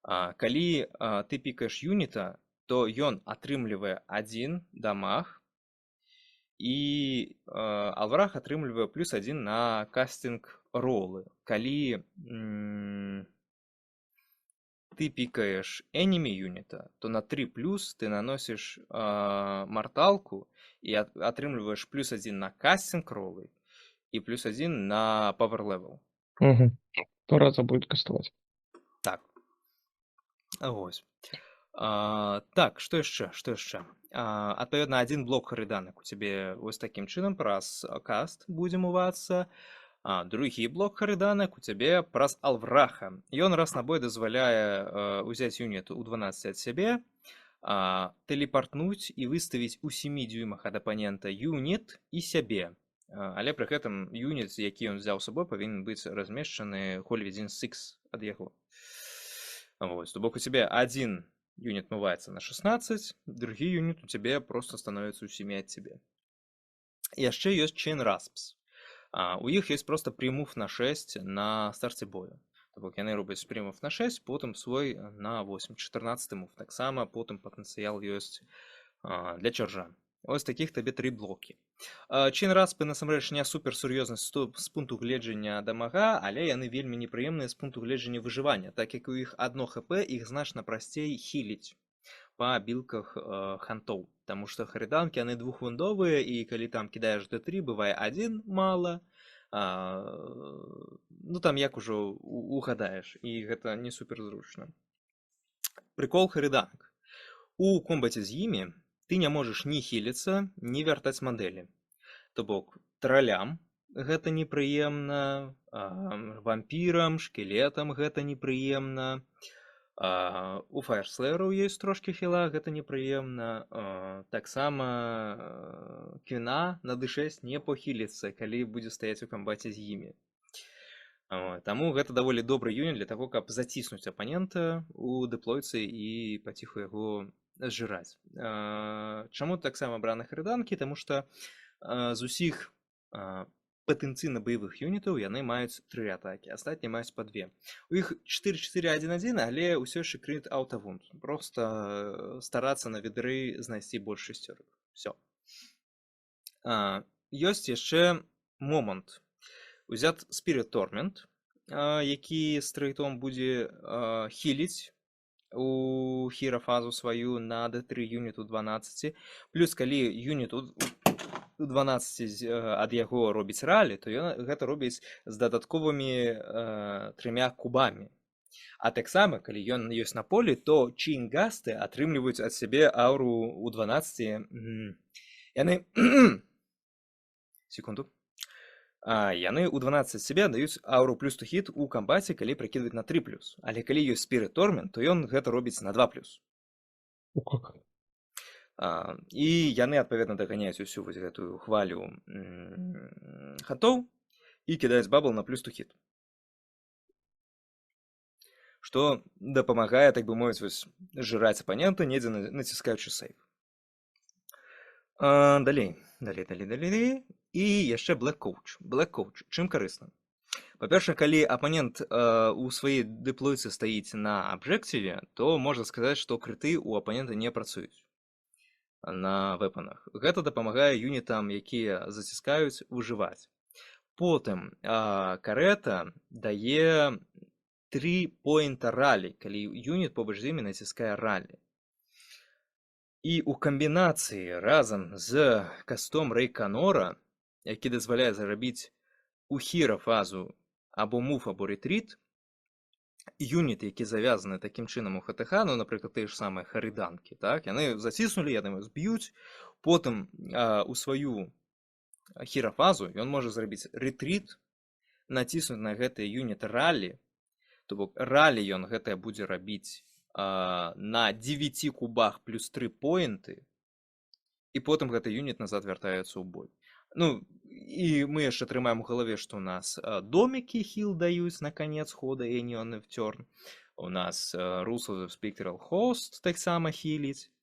Калі ты пікаеш юніта, то ён атрымлівае 1 дамаг, і враг атрымлівае +1 на кастинг ролы. Калі ты пікаеш enemy юніта, то на 3+, ты наносіш марталку і атрымліваеш +1 на кастинг ролы і +1 на power level. Угу. 2 раза будет кастовать. Так. Вось. Так, што яшчэ? Адпаведна, 1 блок харыданак у цябе вось такім чынам праз каст будзе мувацца. Другі блок харыданак у цябе праз алвраха. Ён раз на бой дазваляе ўзяць юніт у 12 ад сябе, тэлепартнуць і выставіць у 7 дюймах ад апанента юніт і сябе. Але пры гэтым юніт, які ён взяў з сабой, павінен быць размешчаны холь 1-6 ад яго. Вось, то бок у цябе 1 юніт мываецца на 16, другі юніт у цябе просто становіцца ў 7 ад цябе. Яшчэ ёсць Chain Rasps. У іх ёсць проста прымув на 6 на старце бою. То бок яны робяць прымув на 6, потым свой на 8. 14 мув таксама, потым патэнцыял ёсць для чаржа. Ось такіх табе 3 блокі. Chain Raspы насамрэч не супер сур'ёзны з пункту гледжання дамага, але яны вельмі непрыемныя з пункту гледжання выжывання, так як у іх 1 хп, іх значна прасцей хіліць па білках хантоў. Таму што харыданкі яны двухвундовыя, і калі там кідаеш D3, бывае 1 мала, ну там як ужо угадаеш, і гэта не супер зручна. Прыкол харыданак. У комбаце з імі ты не можаш ні хіліцца, ні вяртаць мадэлі. То бок, тралям гэта непрыемна, вампірам, шкелетам гэта непрыемна, у фаерслэераў ёсць трошкі хіла, гэта непрыемна. Таксама квіна на D6 не похіліцца, калі будзе стаяць у камбаце з імі. Таму гэта даволі добры юніт для таго, каб заціснуць апанента у дэплойцы і паціху яго зжыраць. Чаму таксама абраны харыданкі? Таму што з усіх патэнцыйна баявых юнітаў яны маюць 3 атакі, астатнія маюць па 2. У іх 4-4-1-1, але ўсё яшчэ крыт аутавунд. Проста старацца на ведры знайсці больш шесцёрак. Всё. Ёсць яшчэ момант. Узят Spirit Torment, які стрэйтом будзе хіліць у хірафазу сваю на D3 юніт у 12. Плюс калі юніт у 12 ад яго робіць ралі, то ён гэта робіць з дадатковымі 3 кубамі. А таксама, калі ён ёсць на полі, то чейнгасты атрымліваюць ад сябе ауру у 12. Яны... Секунду. Яны ў 12 сябе даюць ауру плюс to hit у камбаце, калі прыкідваць на 3+. Але калі ёсць Spirit Torment, то ён гэта робіць на 2+. І яны, адпаведна, даганяюць усю вось гэтую хвалю хантоў і кідаюць бабл на плюс to hit. што дапамагае, так бы мовіць, вось жраць апанента, недзе націскаючы сейф. Далей. І яшчэ Black Coach. Black Coach. Чым карысна? Па-першае, калі апанент у сваёй дэплойцы стаіць на абжэктыве, то можна сказаць, што крыты ў апанента не працуюць на вэпанах. Гэта дапамагае юнітам, якія заціскаюць, выжываць. Потым карэта дае 3 поінта ралі, калі юніт побач з імі націскае ралі. І ў камбінацыі разам з кастом Рейканора, які дазваляе зарабіць у хіра фазу або мув, або ретріт, юніты, які завязаны такім чынам у ХТХ, ну, напрыклад, тыя ж самыя харыданкі, так, яны заціснулі, яны зб'юць, потым у сваю хірафазу ён можа зрабіць ретріт, націснуць на гэтыя юніты ралі, то бок ралі ён гэтае будзе рабіць на 9 кубах плюс 3 поінты, і потым гэты юніт назад вяртаецца ў бой. Ну, і мы яшчэ трымаем у галаве, што ў нас домікі хіл даюць на канец хода Anyone of Turn. У нас Rules of the Spectral Host таксама хіліць.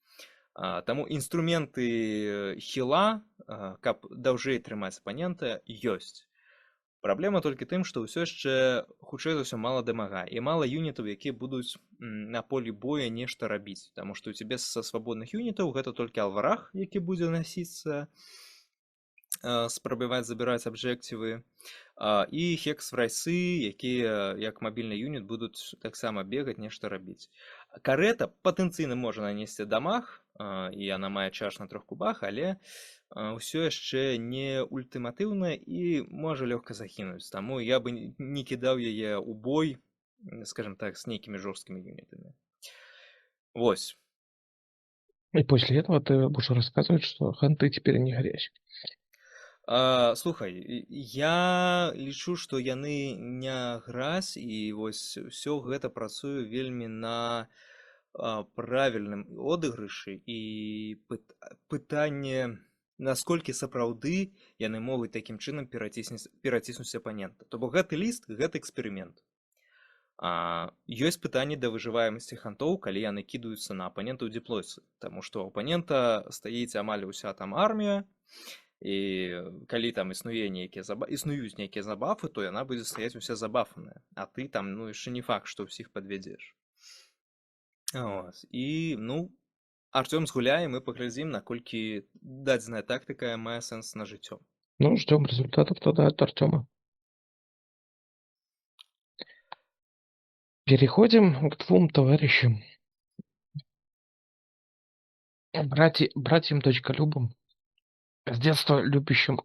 Таму інструменты хіла, каб даўжэй трымаць апанента, ёсць. Праблема толькі тым, што ўсё яшчэ хутчэй за ўсё мала дэмага і мала юнітаў, якія будуць на полі боя нешта рабіць. Таму што ў цябе са свабодных юнітаў гэта толькі Алварах, які будзе насіцца, спрабаваць забіраць абжэктывы, і хекс-врайсы, якія як мабільны юніт будуць таксама бегаць, нешта рабіць. Карэта патэнцыйна можа нанесці дамаг, і яна мае чаш на 3 кубах, але ўсё яшчэ не ультыматыўна і можа лёгка загінуць. Таму я бы не кідаў яе ў бой, скажем так, с нейкімі жорсткімі юнітамі. Вось. И после этого ты будешь рассказывать, что ханты теперь не грязь. Слухай, я лічу, што яны не гразь, і вось усё гэта працуе вельмі на правільным одыгрышы, і пытанне, насколькі сапраўды яны могуць такім чынам пераціснуць апанента. То бок гэты ліст, гэта эксперымент. Ёсць пытанне да выжываемасці хантоў, калі яны кідаюцца на апанента ў дзеплойцы, таму што ў апанента стаіць амаль уся там армія, і калі там існуюць нейкія забафы, то яна будзе стаяць уся забафаная, а ты там, ну, яшчэ не факт, што ўсіх падвядзеш. І, ну, Артём згуляе, мы паглядзім, наколькі дадзеная тактыка мае сэнс на жыццё. Ну, ждем результатов тогда от Артема. Переходим к 2 товарищам. Братьям-дочколюбам, с детства любящим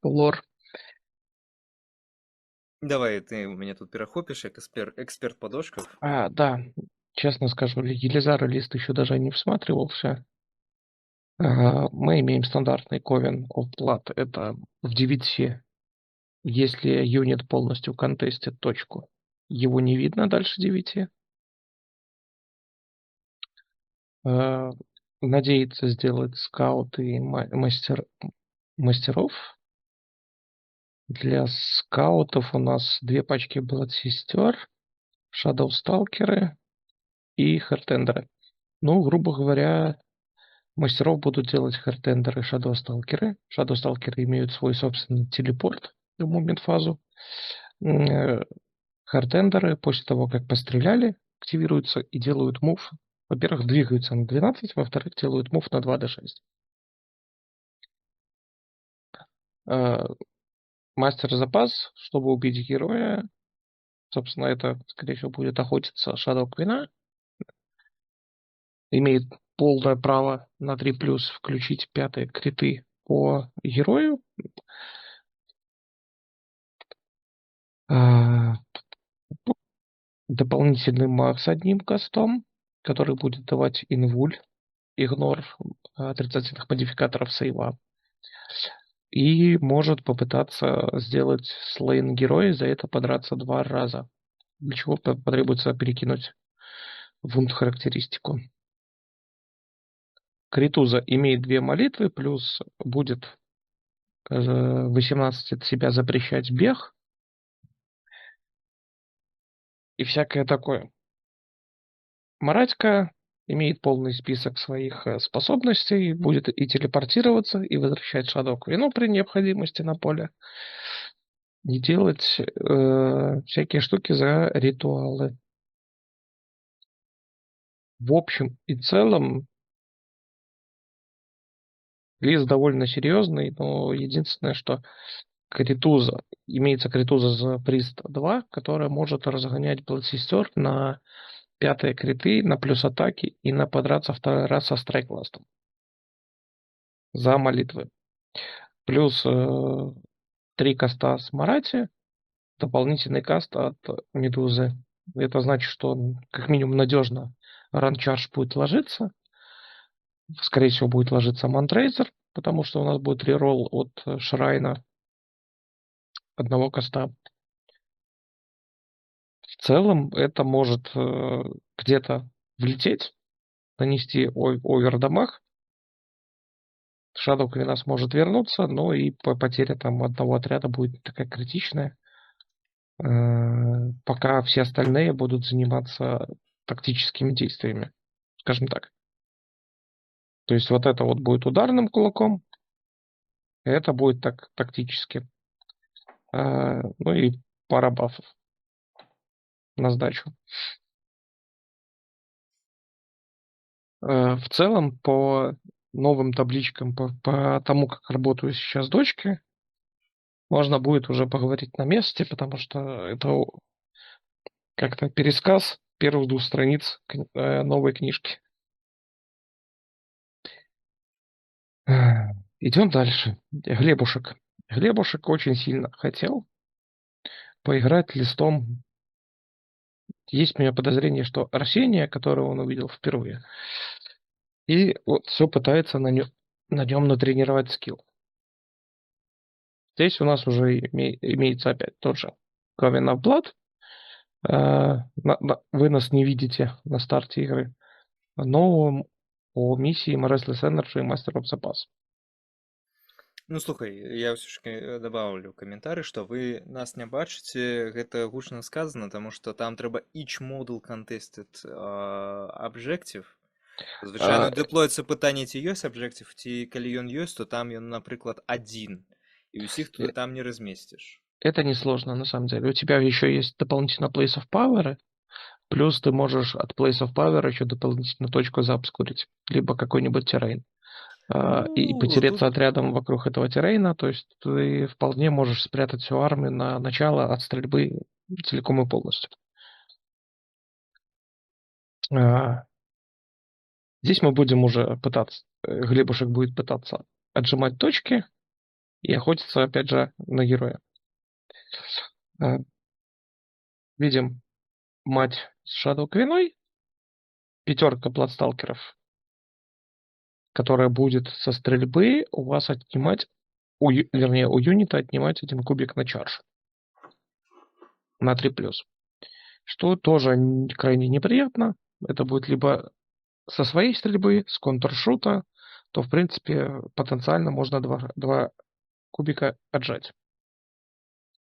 лор. Давай, ты у меня тут перахопишь, как эксперт по дошкам. Да, честно скажу, Елизар лист еще даже не всматривался. Мы имеем стандартный Coven of Blood. Это в 9. Если юнит полностью контестит точку, его не видно дальше 9. Надеется сделать скауты и мастеров. Для скаутов у нас 2 пачки Бладсестер, Шадоусталкеры и Хартендеры. Ну, грубо говоря, мастеров будут делать Хартендеры и Шадоусталкеры. Шадоусталкеры имеют свой собственный телепорт в момент-фазу. Хартендеры после того, как постреляли, активируются и делают мув. Во-первых, двигаются на 12, во-вторых, делают мув на 2d6. Мастер запас, чтобы убить героя. Собственно, это, скорее всего, будет охотиться Shadow Queen. Имеет полное право на 3+, включить 5-е криты по герою. Дополнительный маг с одним кастом, который будет давать инвуль, игнор отрицательных модификаторов сейва. И может попытаться сделать слейн героя, за это подраться 2 раза. Для чего потребуется перекинуть вунд характеристику. Критуза имеет 2 молитвы, плюс будет 18 от себя запрещать бег. И всякое такое. Маратька имеет полный список своих способностей, будет и телепортироваться, и возвращать Shadow Queen при необходимости на поле, и делать всякие штуки за ритуалы. В общем и целом, лист довольно серьезный, но единственное, что критуза, имеется критуза за прист 2, которая может разгонять Blood на 5 криты, на плюс атаки и на подраться второй раз со страйкластом за молитвы. Плюс 3 каста с Марати, дополнительный каст от Медузы. Это значит, что он как минимум надежно ранчарж будет ложиться. Скорее всего, будет ложиться Мантрейзер, потому что у нас будет реролл от Шрайна одного каста. В целом, это может где-то влететь, нанести овердамаг. Shadow Queen сможет вернуться, но и потеря там одного отряда будет не такая критичная. Пока все остальные будут заниматься тактическими действиями, скажем так. То есть вот это вот будет ударным кулаком, это будет так тактически. Ну и пара бафов на сдачу. В целом, по новым табличкам, по тому, как работают сейчас дочки, можно будет уже поговорить на месте, потому что это как-то пересказ первых 2 страниц новой книжки. Идем дальше. Глебушек. Глебушек очень сильно хотел поиграть листом. Есть у меня подозрение, что Арсения, которого он увидел впервые, и вот все пытается на нем натренировать скилл. Здесь у нас уже имеется опять тот же Coven of Blood. Вы нас не видите на старте игры, но по миссии Restless Energy и Master of the Pass. Ну слухай, я ўсё ж добавлю каментары, што вы нас не бачыце, гэта гучна сказана, таму што там трэба each model contested objective. Звычайна дэплоіцца пытанне, ці ёсць аб'ектив, ці калі ён ёсць, то там ён, напрыклад, адзін, і ўсіх ты там не размесціш. Это несложно, на самом деле. У тебя еще есть дополнительно Place of Power, плюс ты можешь от Place of Power еще дополнительно точку заобскурить, либо какой-нибудь террейн. И потереться отрядом вокруг этого террейна, то есть ты вполне можешь спрятать всю армию на начало от стрельбы целиком и полностью. Здесь мы будем уже пытаться, Глебушек будет пытаться отжимать точки и охотиться, опять же, на героя. Видим мать с Shadow Queen, 5 платсталкеров, которая будет со стрельбы у вас отнимать, у юнита отнимать 1 кубик на чарж. На 3+. Что тоже крайне неприятно. Это будет либо со своей стрельбы, с контршута, то, в принципе, потенциально можно 2 кубика отжать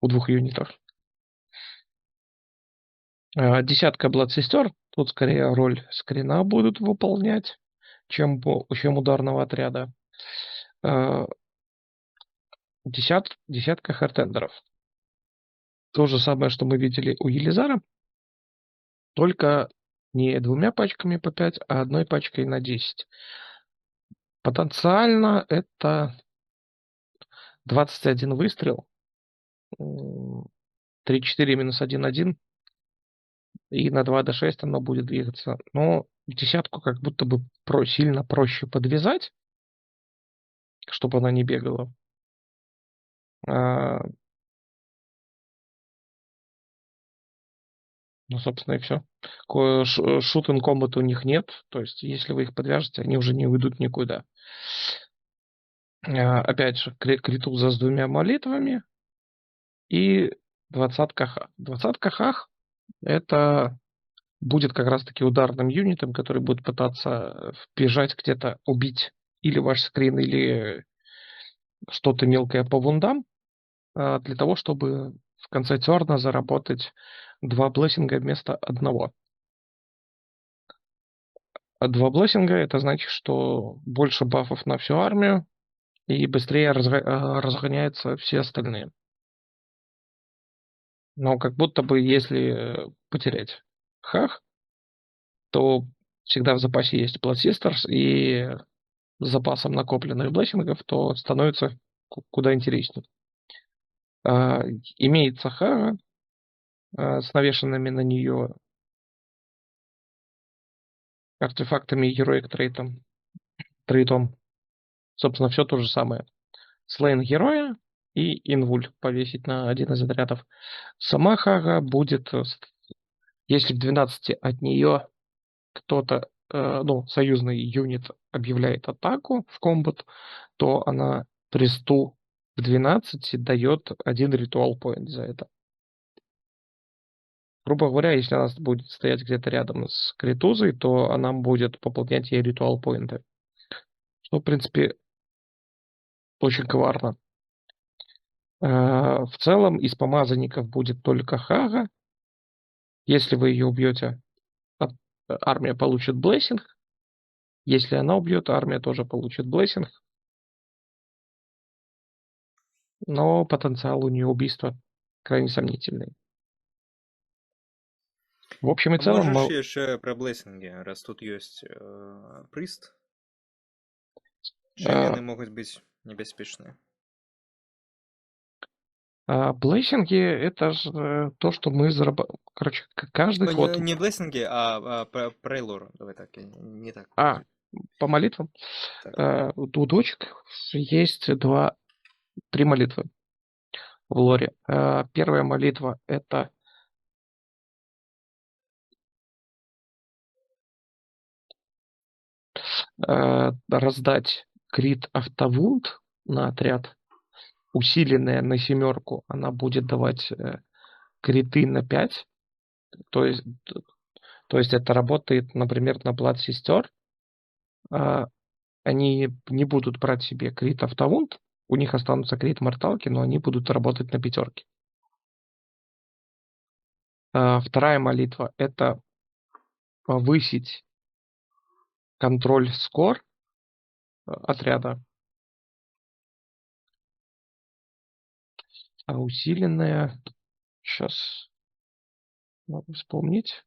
у 2 юнитов. 10 Blood-сестер. Тут скорее роль скрина будут выполнять, чем ударного отряда. 10 хартендеров. То же самое, что мы видели у Елизара, только не 2 пачками по 5, а 1 пачкой на 10. Потенциально это 21 выстрел, 3-4 минус 1-1, и на 2d6 оно будет двигаться. Но 10 как будто бы сильно проще подвязать, чтобы она не бегала. Ну, собственно, и все. Шут-н комбат у них нет. То есть, если вы их подвяжете, они уже не уйдут никуда. Опять же, критуза с 2 молитвами. И 20-ка хах. 20-ка хах это будет как раз-таки ударным юнитом, который будет пытаться вбежать где-то, убить или ваш скрин, или что-то мелкое по вундам, для того, чтобы в конце терна заработать 2 блессинга вместо 1. А 2 блессинга это значит, что больше бафов на всю армию и быстрее разгоняются все остальные. Но как будто бы если потерять Хах, то всегда в запасе есть Blood Sisters, и с запасом накопленных блессингов, то становится куда интереснее. А, имеется Хага с навешанными на нее артефактами и Heroic трейтом. Собственно, все то же самое. Слейн героя и инвуль повесить на один из отрядов. Сама Хага будет, если в 12 от нее кто-то, союзный юнит объявляет атаку в комбат, то она престу в 12 дает один ритуал поинт за это. Грубо говоря, если она будет стоять где-то рядом с Критузой, то она будет пополнять ей ритуал поинты. Что, в принципе, очень коварно. В целом из помазанников будет только Хага. Если вы ее убьете, армия получит блессинг. Если она убьет, армия тоже получит блессинг. Но потенциал у нее убийства крайне сомнительный. В общем и А целом, можешь еще про блессинги, раз тут есть прист? Чем они могут быть небеспечны? блессинги это же то, что мы зарабатываем. Короче, каждый ход. Не блессинги, а прейлор. Давай так, я не так. По молитвам. Так. У дочек есть три молитвы в лоре. Первая молитва это раздать крит автовунд на отряд, усиленная на 7, она будет давать криты на 5. То есть это работает, например, на Blood сестер. Они не будут брать себе крит автовунд, у них останутся крит морталки, но они будут работать на 5. Вторая молитва это повысить контроль скор отряда. А усиленная, сейчас надо вспомнить.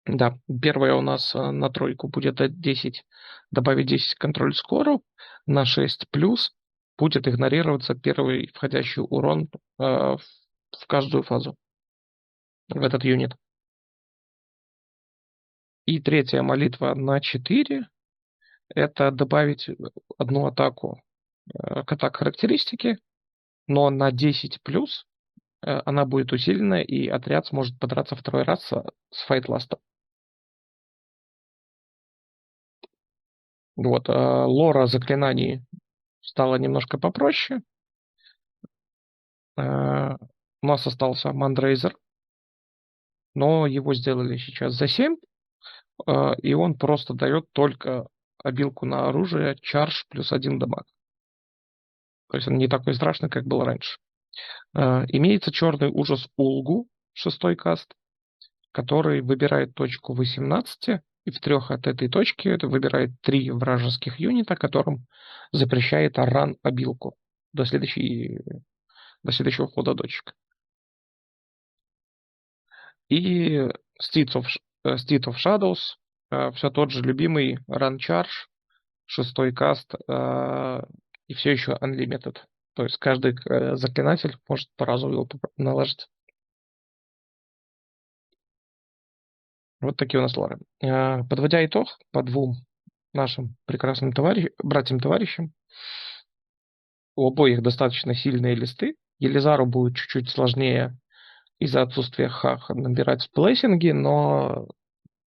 Да, первая у нас на 3 будет от 10, добавить 10 контроль скору, на 6 плюс будет игнорироваться первый входящий урон в каждую фазу, в этот юнит. И третья молитва на 4, это добавить одну атаку к атак характеристике, но на 10 плюс она будет усиленная, и отряд сможет подраться второй раз с файтластом. Вот, лора заклинаний стало немножко попроще. У нас остался Мандрейзер, но его сделали сейчас за 7, и он просто дает только обилку на оружие, чарж плюс 1 дамаг. То есть он не такой страшный, как был раньше. Имеется черный ужас Улгу, 6 каст, который выбирает точку 18, и в 3 от этой точки выбирает 3 вражеских юнита, которым запрещает ран обилку до следующего хода дочек. И Steed of Shadows, все тот же любимый Run Charge, 6 каст, и все еще Unlimited. То есть каждый заклинатель может по разу его наложить. Вот такие у нас лоры. Подводя итог по 2 нашим прекрасным братьям-товарищам, у обоих достаточно сильные листы. Елизару будет чуть-чуть сложнее из-за отсутствия хах набирать блессинги, но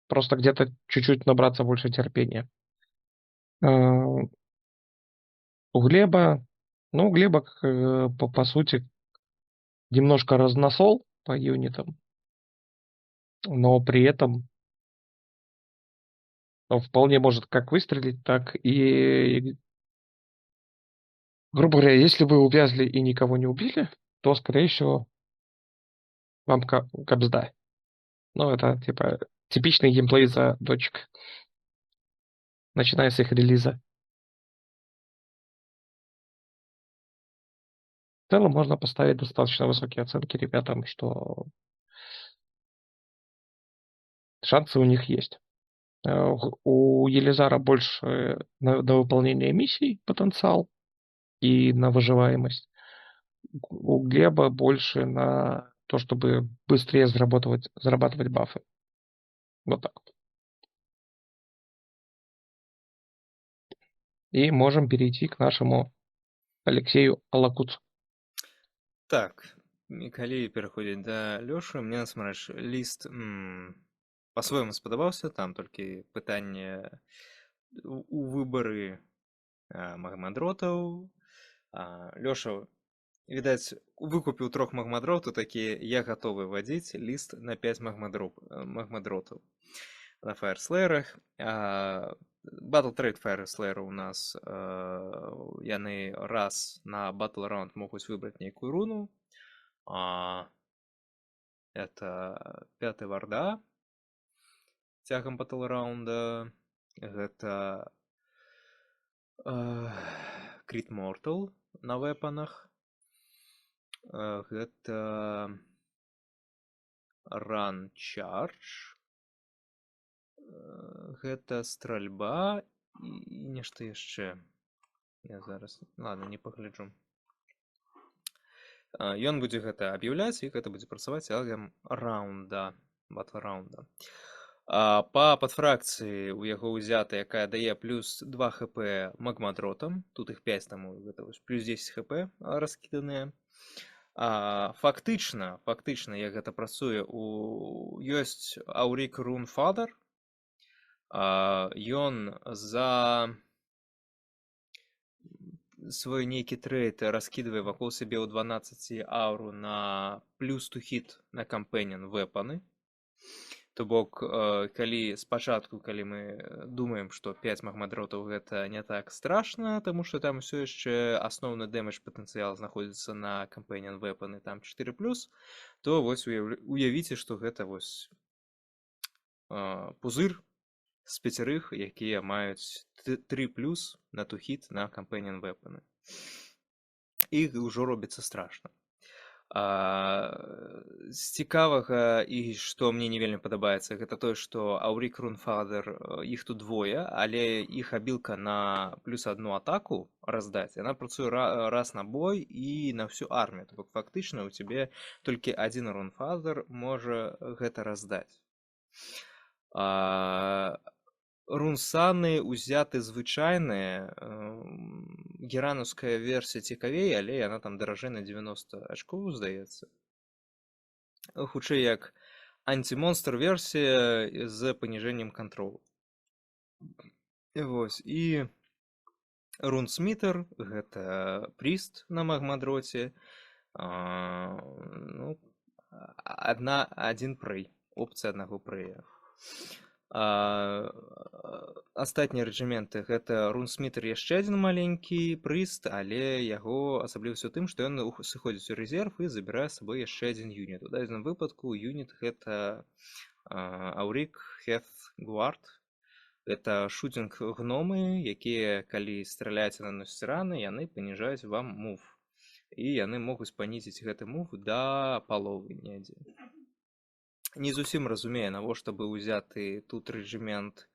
просто где-то чуть-чуть набраться больше терпения. У Глеба, по сути, немножко разносол по юнитам, но при этом Он вполне может как выстрелить, так и, грубо говоря, если вы увязли и никого не убили, то, скорее всего, вам кабзда. Ну, это, типа, типичный геймплей за дочек, начиная с их релиза. В целом можно поставить достаточно высокие оценки ребятам, что шансы у них есть. У Елизара больше на выполнение миссий потенциал и на выживаемость. У Глеба больше на то, чтобы быстрее зарабатывать бафы. Вот так вот. И можем перейти к нашему Алексею Алакуцу. Так, і калі пераходзіць да Лёшы, мне насамрэч ліст па-свойму спадабаўся, там толькі пытанне у выбары магмадротаў. Лёша, відаць, выкупіў 3 магмадротаў, такі я гатовы вадзіць ліст на 5 магмадротаў на Фаерслэерах. Battle Trade Fireslayer у нас яны раз на Battle Round могуць выбраць нейкую руну. Это 5 варда цягам Battle Round. Гэта Crit Mortal на вэпанах. Гэта Run Charge. Гэта стральба і нешта яшчэ. Я зараз, ладно, не пагляджу. Ён будзе гэта аб'яўляць, і гэта будзе працаваць цягам раунда, батл раунда. Па падфракцыі у яго ўзята, якая дае плюс 2 хп магмадротам. Тут іх 5, таму гэта плюс 10 хп раскіданыя. Фактычна, як гэта працуе, ёсць Auric Runefather. Ён за свой нейкі трейд раскідвае вакол сябе ў 12 ауру на плюс to hit на companion weapon. То бок, калі спачатку, калі мы думаем, што 5 магмадротаў гэта не так страшна, таму што там усё яшчэ асноўны дэмэдж патэнцыял знаходзіцца на companion weapon, там 4+, то вось уявіце, што гэта вось пузыр з 5, якія маюць 3+ на to hit на companion weapon. І ўжо робіцца страшна. З цікавага і што мне не вельмі падабаецца, гэта тое, што Auric Runefather, іх тут двое, але іх абілка на плюс 1 атаку раздаць, яна працуе раз на бой і на всю армію. То бок фактычна у цябе толькі адзін Runefather можа гэта раздаць. Рунсаны ўзяты звычайныя. Геранаўская версія цікавей, але яна там даражэй на 90 ачкоў, здаецца. Хутчэй як антимонстр версія з паніжэннем кантролу. Вось. І Рунсмітер гэта пріст на магмадроце. Адзін прэй. Опцыя аднаго прэя. Астатнія рэджыменты гэта Рунсмітер яшчэ адзін маленькі прыст, але яго асаблівасць у тым, што ён сыходзіць у рэзерв і забірае з сабой яшчэ адзін юніт. У дадзеным выпадку юніт гэта Auric Heathguard. Гэта шутінг гномы, якія калі страляеце наносяць раны, яны паніжаюць вам мув. І яны могуць панізіць гэты мув да паловы недзе. Не зусім разумею, навошта быў узяты тут рэджымент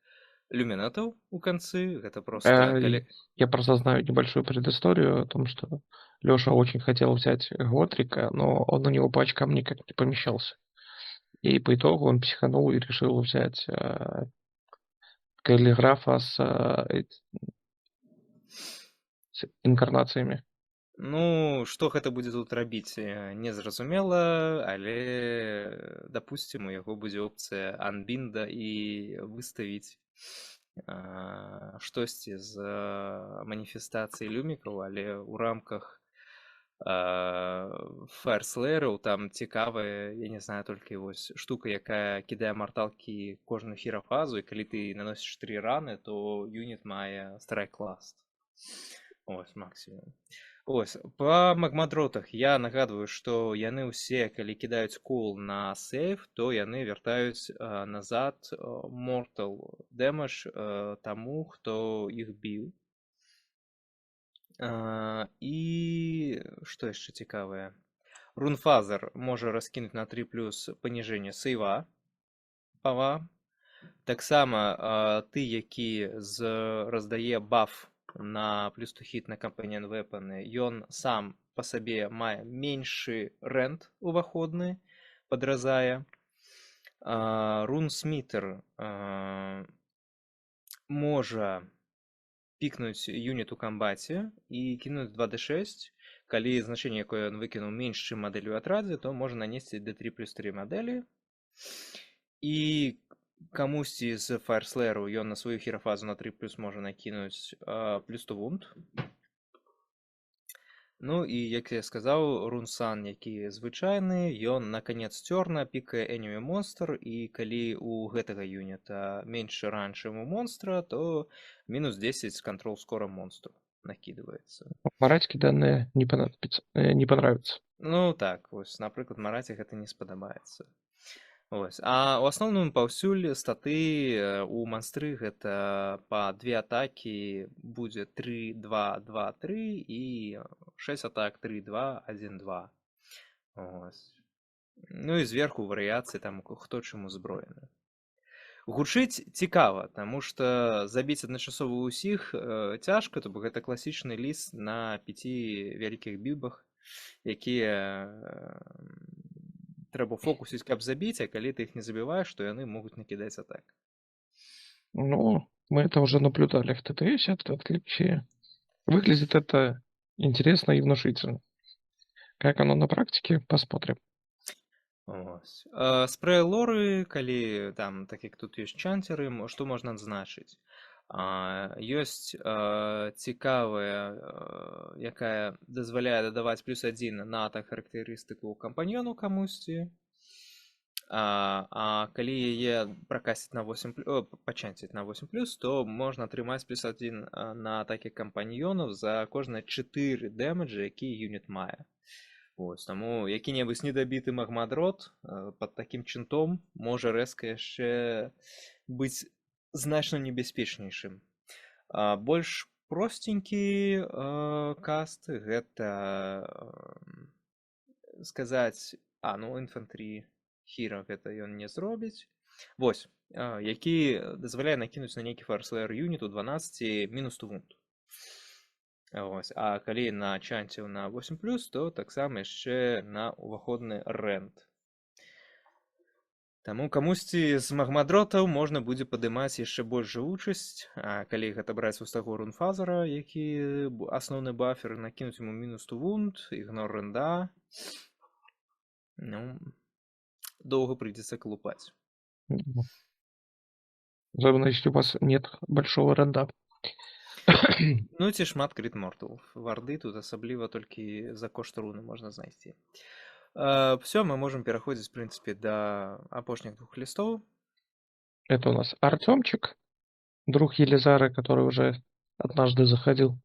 люминатов у концы. Это просто... Я просто знаю небольшую предысторию о том, что Леша очень хотел взять Готрика, но он у него по очкам никак не помещался. И по итогу он психанул и решил взять каллиграфа с инкарнациями. Ну, што гэта будзе тут рабіць, незразумела, але, дапусцім, у яго будзе опцыя анбінда і выставіць штосьці з маніфестацыі люмікаў, але ў рамках Фаерслеераў там цікавая, я не знаю, толькі вось штука, якая кідае марталкі кожную хірафазу, і калі ты наносіш 3 раны, то юніт мае страйк-ласт. Ось максімум. Ось па магмадротах я нагадваю, што яны ўсе, калі кідаюць кул на сейф, то яны вяртаюць назад mortal damage таму, хто іх біў. І што яшчэ цікавае? Рунфазер можа раскінуць на 3+ паніжэнне сейва пава. Таксама ты, які раздае баф на плюс 2 хіт на кампаньон вэпаны, ён сам па сабе мае меншы рэнд уваходны, падразае. Рунсмітер можа пікнуць юніт у камбаце і кінуць 2d6. Калі значэнне, якое ён выкінуў, менш, чым мадэль у атрадзе, то можа нанесці d3+3 мадэлі. І камусьці з фаерслееру ён на сваю хірафазу на 3+ можа накінуць плюс 2 вунд. Ну і, як я сказаў, рунсан, які звычайны, ён на канец цёрна пікае enemy монстр, і калі у гэтага юніта менш ран, чым у монстра, то мінус 10 кантрол скора монстру накидывается. Маратики данные не понравятся. Ну так, вось, напрыклад, Мараце гэта не спадабаецца. Ось. А ў асноўным паўсюль статы у манстры гэта па 2 атакі будзе 3, 2, 2, 3 і 6 атак 3, 2, 1, 2. Ось. Ну і зверху варыяцыі там хто чым узброены. Гучыць цікава, таму што забіць адначасова ўсіх цяжка, то бок гэта класічны ліст на 5 вялікіх бібах, якія трэба фокусіць, каб забіць, а калі ты іх не забіваеш, то яны могуць накідаць атак. Ну, мы это уже наблюдали в ТТС, это отличие. Выглядит это интересно и внушительно. Как оно на практике, посмотрим. Спрэй лоры, калі там, так як тут ёсць чанцеры, што можна адзначыць? Ёсць цікавая, якая дазваляе дадаваць +1 на атак характарыстыку кампаньёну камусьці. А калі яе пракасіць на 8+, пачанціць на 8+, то можна атрымаць +1 на атакі кампаньёнаў за кожныя 4 дэмэджы, які юніт мае. Ось, таму які-небудзь недабіты магмадрот пад такім чынтом можа рэзка яшчэ быць значна небяспечнейшым. Больш простенькі каст гэта сказаць, інфантрі хіра гэта ён не зробіць. Вось, які дазваляе накінуць на нейкі фаерслеер юніт у 12 мінус 2 вунд. Ось, а калі на чанціў на 8+, то таксама яшчэ на уваходны рэнд. Таму камусьці з магмадротаў можна будзе падымаць яшчэ больш жывучасць, калі гэта браць з таго рунфазера, які асноўны бафер, накінуць яму мінус 2 вунд, ігнор рэнда. Ну, доўга прыйдзецца клупаць. Особенно если у вас нет большого рэнда. Ну ці шмат крит мортал. Варды тут асабліва толькі за кошт руны можна знайсці. Все, мы можем пераходзіць, в принципе, до апошніх 2 листов. Это у нас Артемчик, друг Елизары, который уже однажды заходил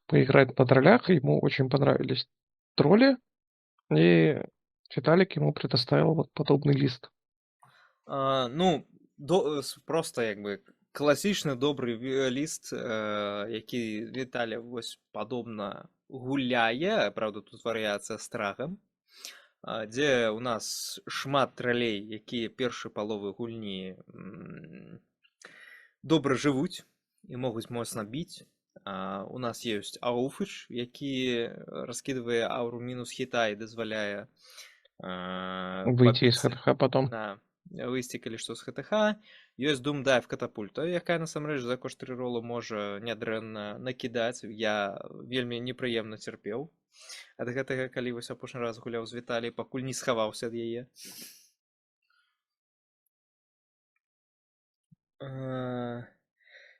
поиграть на троллях. Ему очень понравились тролли, и Виталик ему предоставил вот подобный лист. Просто як бы класічны добры ліст, які Віталя вось падобна гуляе, правда тут варыяцыя з трагам, дзе у нас шмат тралей, якія першай паловы гульні добра жывуць і могуць моцна біць. У нас ёсць Ауфыч, які раскідвае ауру мінус хіта і дазваляе выйти из ХТХ потом. Да, выйсці калі што з ХТХ. Ёсць Doomdive катапульта, якая насамрэч за кошт рэролу можа нядрэнна накідаць. Я вельмі непрыемна цярпеў ад гэтага, калі вось апошні раз гуляў з Віталій, пакуль не схаваўся ад яе.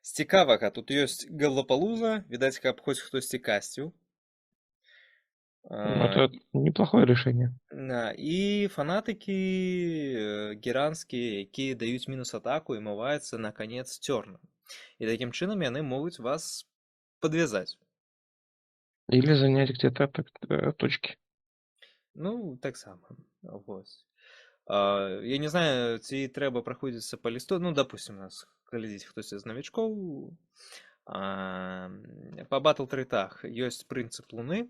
З цікавага, тут ёсць Галлапалуза, відаць, каб хоць хтосьці касціў. Это неплохое решение. І фанатыкі геранскія, якія даюць мінус атаку і мываюцца на канец цёрна. І такім чынам яны могуць вас подвязаць. Или занять где-то точки. Ну, таксама. Вось. Я не знаю, ці трэба праходзіцца па лісту. Ну, допустим, у нас глядзіць хтосьці з навічкоў. Па батл-трытах ёсць прынцып луны.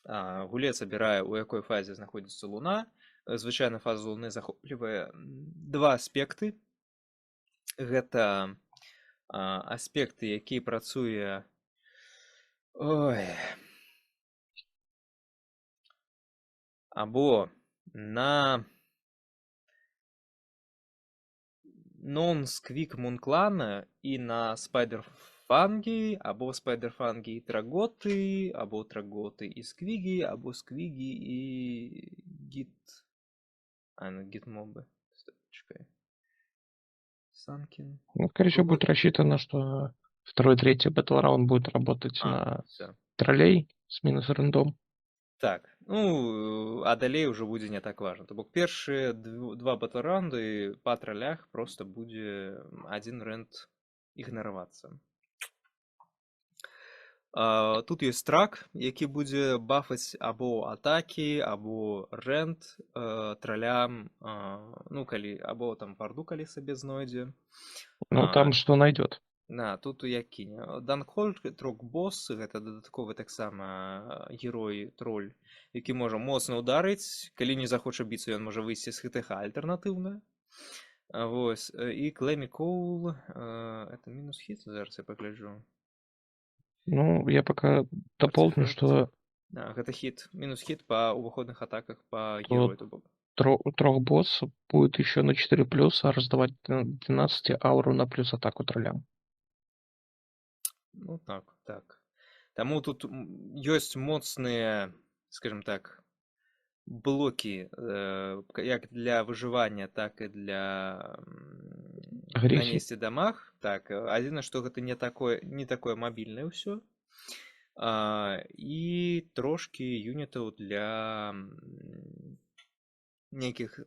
Гулец абірае, у якой фазе знаходзіцца луна. Звычайна фаза луны захоплівае два аспекты. Гэта аспекты, які працуе або на нон-сквік мунклана і на спайдерфангі, або спайдерфангі і траготы, або траготы і сквігі, або сквігі і гіт... гіт-мобы. Чекай. Санкин. Ну, скорее всего, будет рассчитано, что второй, третий батл раунд будет работать на Всё. троллей с минус рандом. Так, ну, а далей уже будзе не так важна. То бок першыя два батл-раунды па троллях просто будзе один рэнд ігнаравацца. Тут ёсць трак, які будзе бафаць або атакі, або рэнд троллям, ну, калі, або там варду, калі сабе знойдзе. Ну, там что найдет. Тут як кіне. Данкхольд, трок-босс, гэта дадатковы таксама герой троль, які можа моцна ударыць. Калі не захоча біцца, ён можа выйсці з ХТХ альтэрнатыўна. Вось. І Клэмі Коул, это мінус хіт, зараз я пагляджу. Ну, я пока дополню, что... Гэта хит, минус хит по уваходных атаках по герою. Трох-босс будет еще на 4+, а раздавать 12 ауру на плюс атаку троллям. Ну так. Таму тут ёсць моцныя, скажем так, блокі, як для выжывання, так і для нанесці дамаг. Так, адзінае, што гэта не такое мабільнае ўсё. І трошкі юнітаў для нейкіх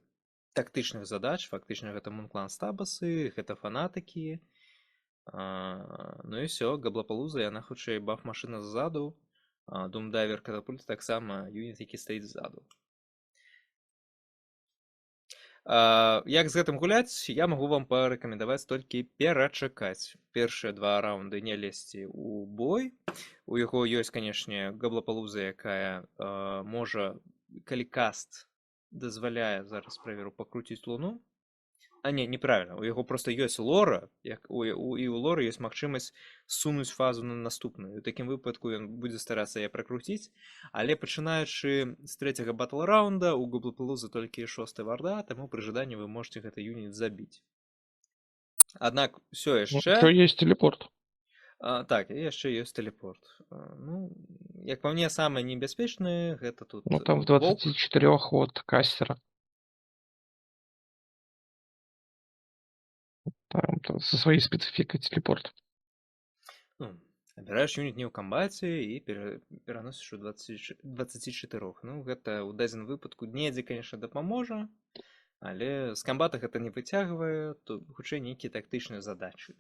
тактычных задач. Фактычна гэта мунклан стабасы, гэта фанатыкі. Ну і ўсё, габлапалуза, яна хутчэй баф-машына ззаду. Думдайвер катапульт таксама юніт, які стаіць ззаду. Як з гэтым гуляць, я магу вам парэкамендаваць толькі перачакаць. Першыя два раунды не лезці ў бой. У яго ёсць, канешне, габлапалуза, якая можа, калі каст дазваляе, зараз праверу, пакруціць луну. Не, неправильно. У яго просто ёсць лора, і у лора ёсць магчымасць сунуць фазу на наступную. У такім выпадку ён будзе старацца яе пракруціць, але пачынаючы з трэцяга батл-раунда у габлапалузы толькі 6-я варда, таму пры жаданні вы можете гэты юніт забіць. Аднак ўсё яшчэ... Ещё есть телепорт. Так, і яшчэ ёсць тэлепорт. Ну, як па мне, самае небяспечнае, гэта тут... Ну, там в 24 от кастера. Там со своей спецификой телепорт. Ну, абіраеш юніт не ў камбаце і пераносіш у 24. Ну, гэта ў дадзеным выпадку недзе, конечно, дапаможа, але з камбата гэта не выцягвае, то хутчэй нейкія тактычныя задачы.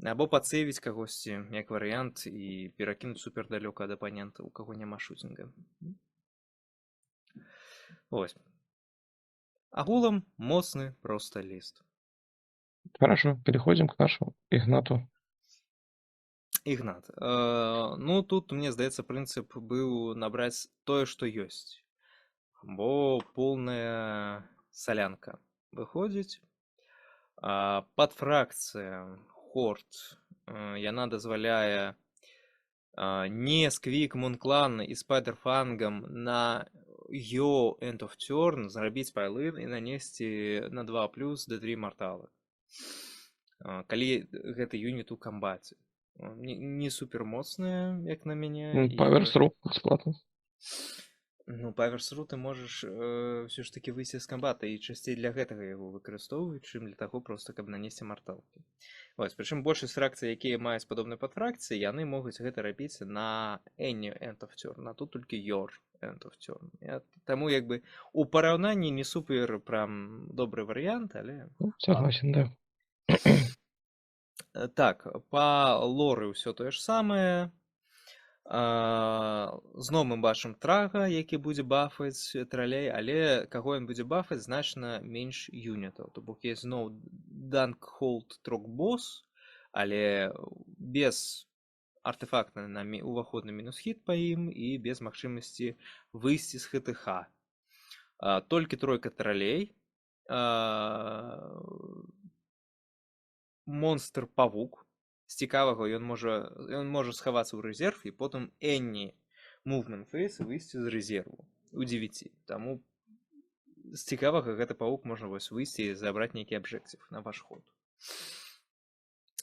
Або пацэвіць кагосьці, як варыянт, і перакінуць супердалёка ад апанента, у каго няма шутінга. Вось. Агулам моцны просто ліст. Хорошо, переходим к нашему Игнату. Игнат. Ну, тут, мне здаецца, прынцып быў набраць тое, што ёсць. Бо полная салянка выходзіць. Падфракцыя Хорд, яна дазваляе не сквік мунклан і спайдерфангам на Yo End of Turn зрабіць пайлын і нанесці на 2+ D3 марталы. Калі гэты юніт у камбаце. Не супер моцныя, як на мяне. Паверсру бесплатно. Ну, па версру ты можаш ўсё ж такі выйсці з камбата, і часцей для гэтага яго выкарыстоўваюць, чым для таго проста, каб нанесці марталкі. Вось, прычым большасць фракцый, якія маюць падобныя падфракцыі, яны могуць гэта рабіць на any end of turn, а тут толькі your end of turn. Таму як бы у параўнанні не супер прям добры варыянт, але Ну, ладно. согласен, да. Так, па лоры ўсё тое ж самае. Зноў мы бачым трага, які будзе бафаць тралей, але каго ён будзе бафаць, значна менш юнітаў. То бок есть зноў Dankhold Трокбос, але без артефакта на уваход на мінус хіт па ім і без магчымасці выйсці з ХТХ. Толькі тройка тралей, монстр-павук. З цікавага ён можа схавацца ў рэзерв і потым any movement phase выйсці з рэзерву у 9. Таму з цікавага гэты павук можна вось выйсці і забраць нейкі абжэктыў на ваш ход.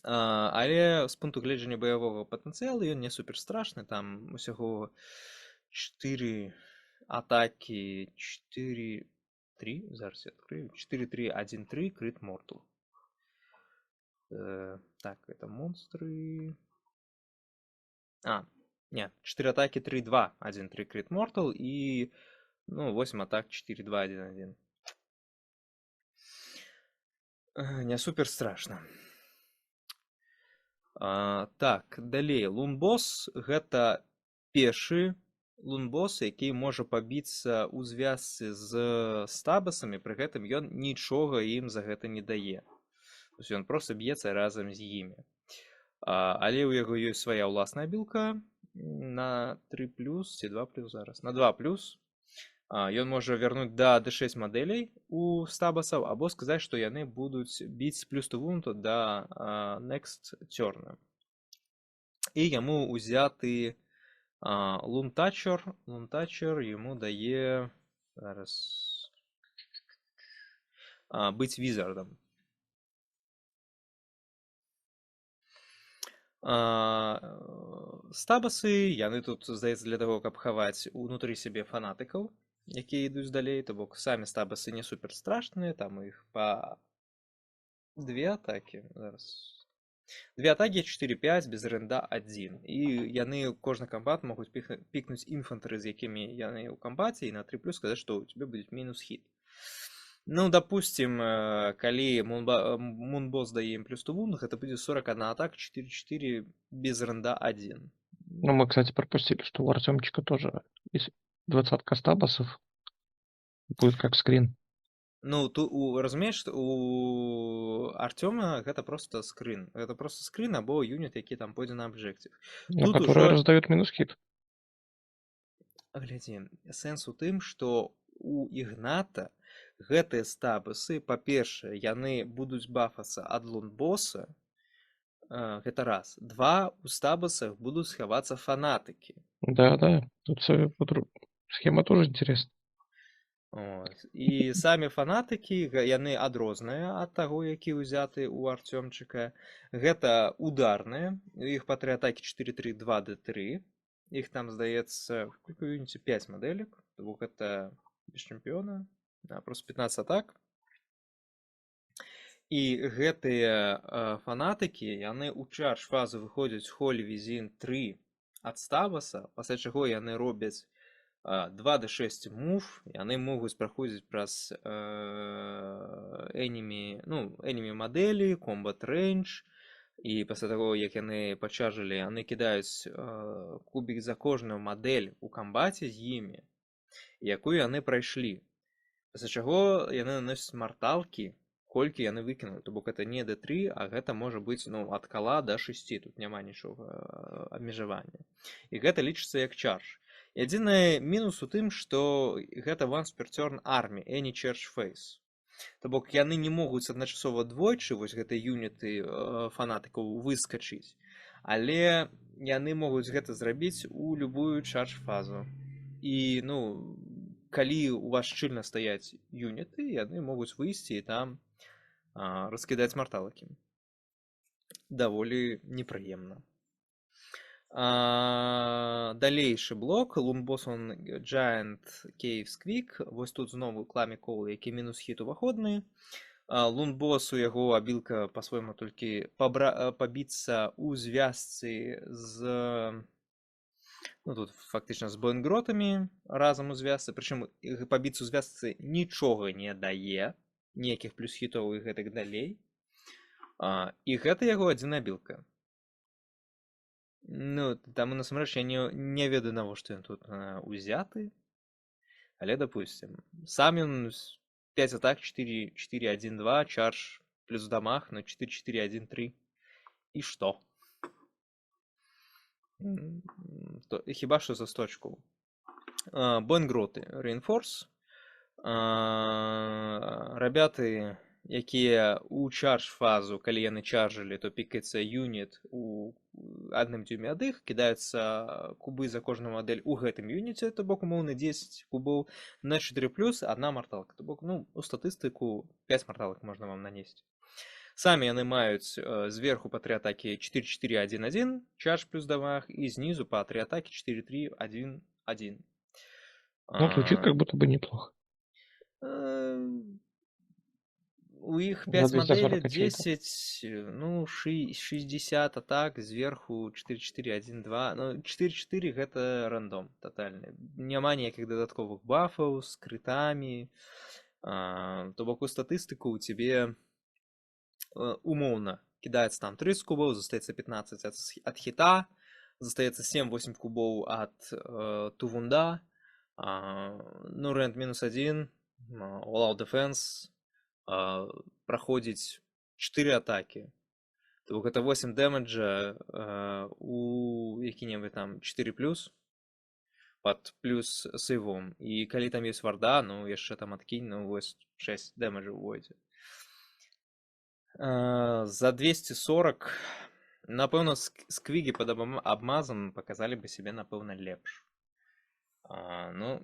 Але з пункту гледжання баявога патэнцыялу ён не супер страшны, там усяго 4 атакі, 4-3, зараз я адкрыю, 4-3-1-3 крыт мортал. Так, это монстры. Не, 4 атаки 3-2, 1-3 крит мортал и 8 атак 4-2, 1-1. Не супер страшно. Так, далей. Лунбос гэта першы лунбос, які можа пабіцца ў звязцы з стабасамі, пры гэтым ён нічога ім за гэта не дае. Ён просто б'ецца разам з імі. Але ў яго ёсць свая ўласная білка на 3+, ці 2+, зараз. На 2+. Ён можа вярнуць да D6 мадэлей у стабасаў, або сказаць, што яны будуць біць плюс to wound да next turn. І яму ўзяты Лунтачер. Лунтачер яму дае зараз быць візардам. Стабасы, яны тут, здаецца, для таго, каб хаваць унутры сябе фанатыкаў, якія ідуць далей, то бок самі стабасы не супер страшныя, там іх па 2 атакі, зараз. 2 атакі 4-5, без рэнда 1. І яны, кожны камбат могуць пікнуць інфантры, з якімі яны ў камбаце, і на 3+, сказаць, што ў цябе будзе мінус хіт. Ну, допустим, калі Мунбос дае ім плюс to wound, гэта будзе 41 атак, 4-4 без рэнда 1. Ну, мы, кстати, пропустили, что у Артемчика тоже есть 20 стабасов. Будет как скрин. Ну, разумееш, у Артема гэта просто скрин. Гэта просто скрин або юніт, які там пойдзе на абжэктыў. Ну, которые раздают минус хит. Глядзі, сэнс у тым, што у Ігната гэтыя стабасы, па-першае, яны будуць бафацца ад лунбоса, гэта раз. 2, у стабасах будуць схавацца фанатыкі. Да, тут схема тоже интересна. І самі фанатыкі, яны адрозныя ад таго, які ўзяты ў Артёмчыка. Гэта ударныя, іх па 3 атакі 4-3, 2D3. Іх там, здаецца, в колькі юніце 5 мадэлек, то бок гэта без чэмпіёна, просто 15 атак. І гэтыя фанатыкі, яны ў чардж фазу выходзяць Holy Within 3 ад стабаса, пасля чаго яны робяць 2D6 мув, яны могуць праходзіць праз enemy мадэлі, combat range, і пасля таго, як яны пачаржылі, яны кідаюць кубік за кожную мадэль у камбаце з імі, якую яны прайшлі. Пасля чаго яны наносяць марталкі, колькі яны выкінулі. То бок гэта не D3, а гэта можа быць ад кала да 6, тут няма нічога абмежавання. І гэта лічыцца як чардж. Адзіны мінус у тым, што гэта once per turn army, any charge phase. То бок яны не могуць адначасова двойчы, вось гэтыя юніты фанатыкаў выскачыць, але яны могуць гэта зрабіць у любую чардж-фазу. І, калі у вас шчыльна стаяць юніты, яны могуць выйсці і там раскідаць марталакі. Даволі непрыемна. Далейшы блок Лунбосон Giant Cave Squeak. Вось тут знову Кламі Коул, які мінус хіт уваходны. Лунбос у яго абілка па-свойму толькі пабіцца ў звязцы з ну, тут фактычна з Боенгротамі разам у звязцы, прычым пабіцца ў звязцы нічога не дае, ніякіх плюс хітоў і гэтак далей. І гэта яго адзіная абілка. Ну, таму насамрэч я не ведаю, навошта ён тут узяты. Але, допустим, сам ён 5 атак, 4-4-1-2, чардж плюс дамаг, ну 4-4-1-3. І што? Хіба што за 100 очков. Боенгроты, Reinforce. Рабяты, якія ў чардж-фазу, калі яны чаржылі, то пікаецца юніт у адным дзюме ад іх, кідаюцца кубы за кожную мадэль у гэтым юніце, то бок умоўна 10 кубоў на 4+, адна марталка. То бок, ну, у статыстыку 5 марталак можна вам нанесці. Самі яны маюць зверху па 3 атакі 4-4-1-1, чардж плюс дамаг, і знізу па 3 атакі 4-3-1-1. Ну, звучит как будто бы неплохо. У іх За 5 модэлей, 240 очейков. 10, ну, 60 атак, зверху 4-4-1-2. Ну, 4-4 гэта рандом тотальны. Няма ніякіх дадатковых бафаў з крытамі. То бок у статыстыку у цябе умоўна кідаецца там 30 кубоў, застаецца 15 ад хіта, застаецца 7-8 кубоў ад тувунда, ну, рэнд -1, all-out defense, праходзіць 4 атакі. То бок гэта 8 дэмэджа у які-небудзь там 4+, пад плюс сейвом. І калі там ёсць варда, ну, яшчэ там адкінь, ну, вось 6 дэмэджаў увойдзе. За 240, напэўна, сквігі пад абмазам паказалі бы сябе, напэўна, лепш. Ну,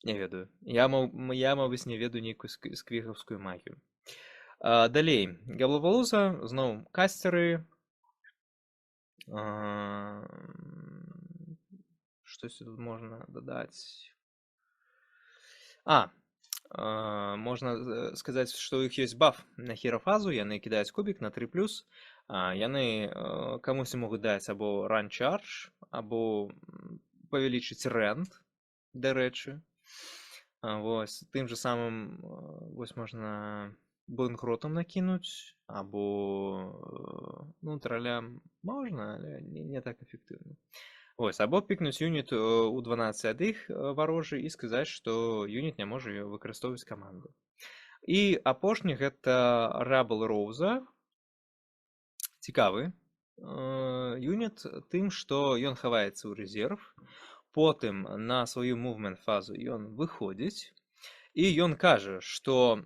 не ведаю. Я, мабыць, не ведаю нейкую сквігаўскую магію. Далей. Габлапалуза, зноў кастеры. Штось тут можна дадаць. Можна сказаць, што ў іх ёсць баф на хірафазу, яны кідаюць кубік на 3+. Яны камусьці могуць даць або ран чардж, або павялічыць рэнд, дарэчы. Вось, тым же самым вось можна Боенгротам накінуць, або, ну, тралям можна, але не так эфектыўна. Вось, або пікнуць юніт у 12 ад іх варожы і сказаць, што юніт не можа выкарыстоўваць каманду. І апошні гэта Рабл Роуза. Цікавы юніт тым, што ён хаваецца ў рэзерв, потым на сваю мувмент фазу ён выходзіць, і ён кажа, што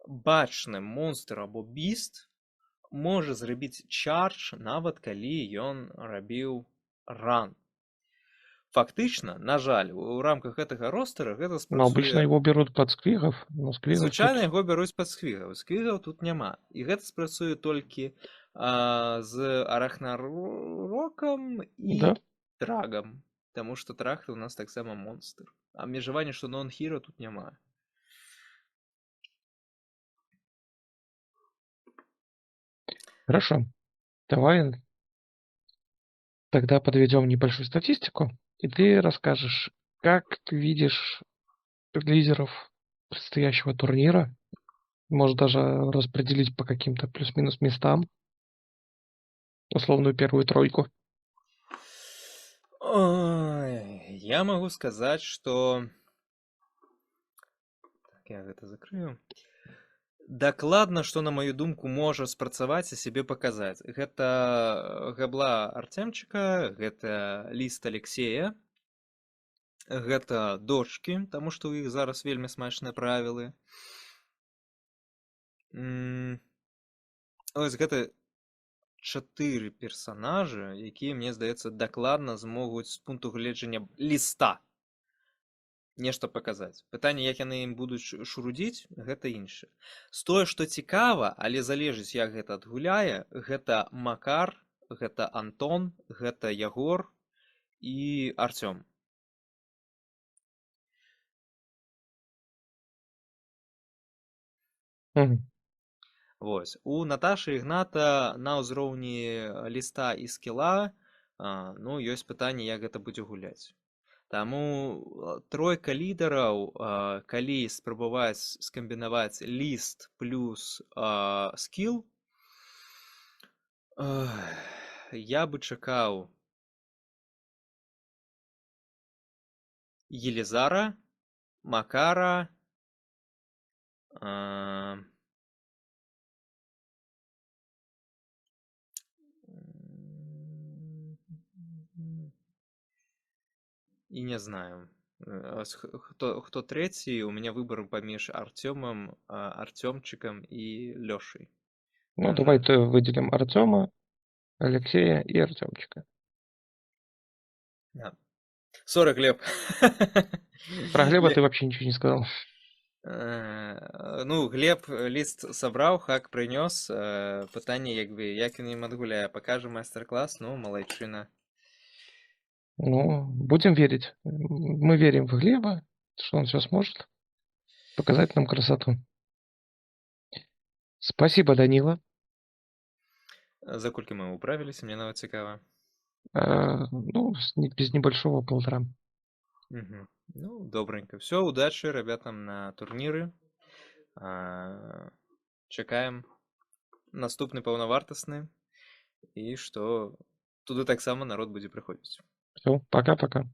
бачны монстр або біст можа зрабіць чардж, нават калі ён рабіў ран. Фактычна, на жаль, у рамках гэтага ростера гэта Но обычно спрацуе... его берут под сквигов, но сквигов Звычайна тут... яго бяруць пад сквігаў. Сквігаў тут няма. І гэта спрацуе толькі з арахнарокам і Да. трагам. Таму што траг у нас таксама монстр. Абмежавання, што нон-хіро тут няма. Хорошо. Давай тогда подведем небольшую статистику, и ты расскажешь, как ты видишь лидеров предстоящего турнира. Может даже распределить по каким-то плюс-минус местам условную первую тройку. Ой, я могу сказаць, што... Так, я гэта закрыю. Дакладна, што, на маю думку, можа спрацаваць і сябе паказаць. Гэта Габла Артемчыка, гэта Ліст Алексея, гэта дочкі, таму што ў іх зараз вельмі смачныя правілы. Ось гэта 4 персанажы, якія, мне здаецца, дакладна змогуць з пункту гледжання ліста нешта паказаць. Пытанне, як яны ім будуць шурудзіць, гэта іншае. З тое, што цікава, але залежыць, як гэта адгуляе, гэта Макар, гэта Антон, гэта Ягор і Артём. Мгм. Вось. У Наташы Ігната на ўзроўні ліста і скіла, ну, ёсць пытанне, як гэта будзе гуляць. Таму тройка лідараў, калі спрабаваць скамбінаваць ліст плюс скіл, я бы чакаў Елізара, Макара, і не знаю. Хто трэці, у мяне выбар паміж Артёмам, Артёмчыкам і Лёшай. Ну, давай выделим Артема, Алексея и Артемчика. Сори, Глеб. Про Глеба ты вообще ничего не сказал. Ну, Глеб ліст сабраў, хак прынёс. Пытанне, як ён ім адгуляе. Пакажа майстар-класс, ну, малайчына. Ну, будем верить. Мы верим в Глеба, что он все сможет показать нам красоту. Спасибо, Данила. За колькі мы управіліся, мне нават цікава. Ну, без небольшого 1,5. Угу. Ну, добренько. Все, удачи ребятам на турніры. Чакаем наступны паўнавартасны. І што туды таксама народ будзе прыходзіць. Все, пока-пока.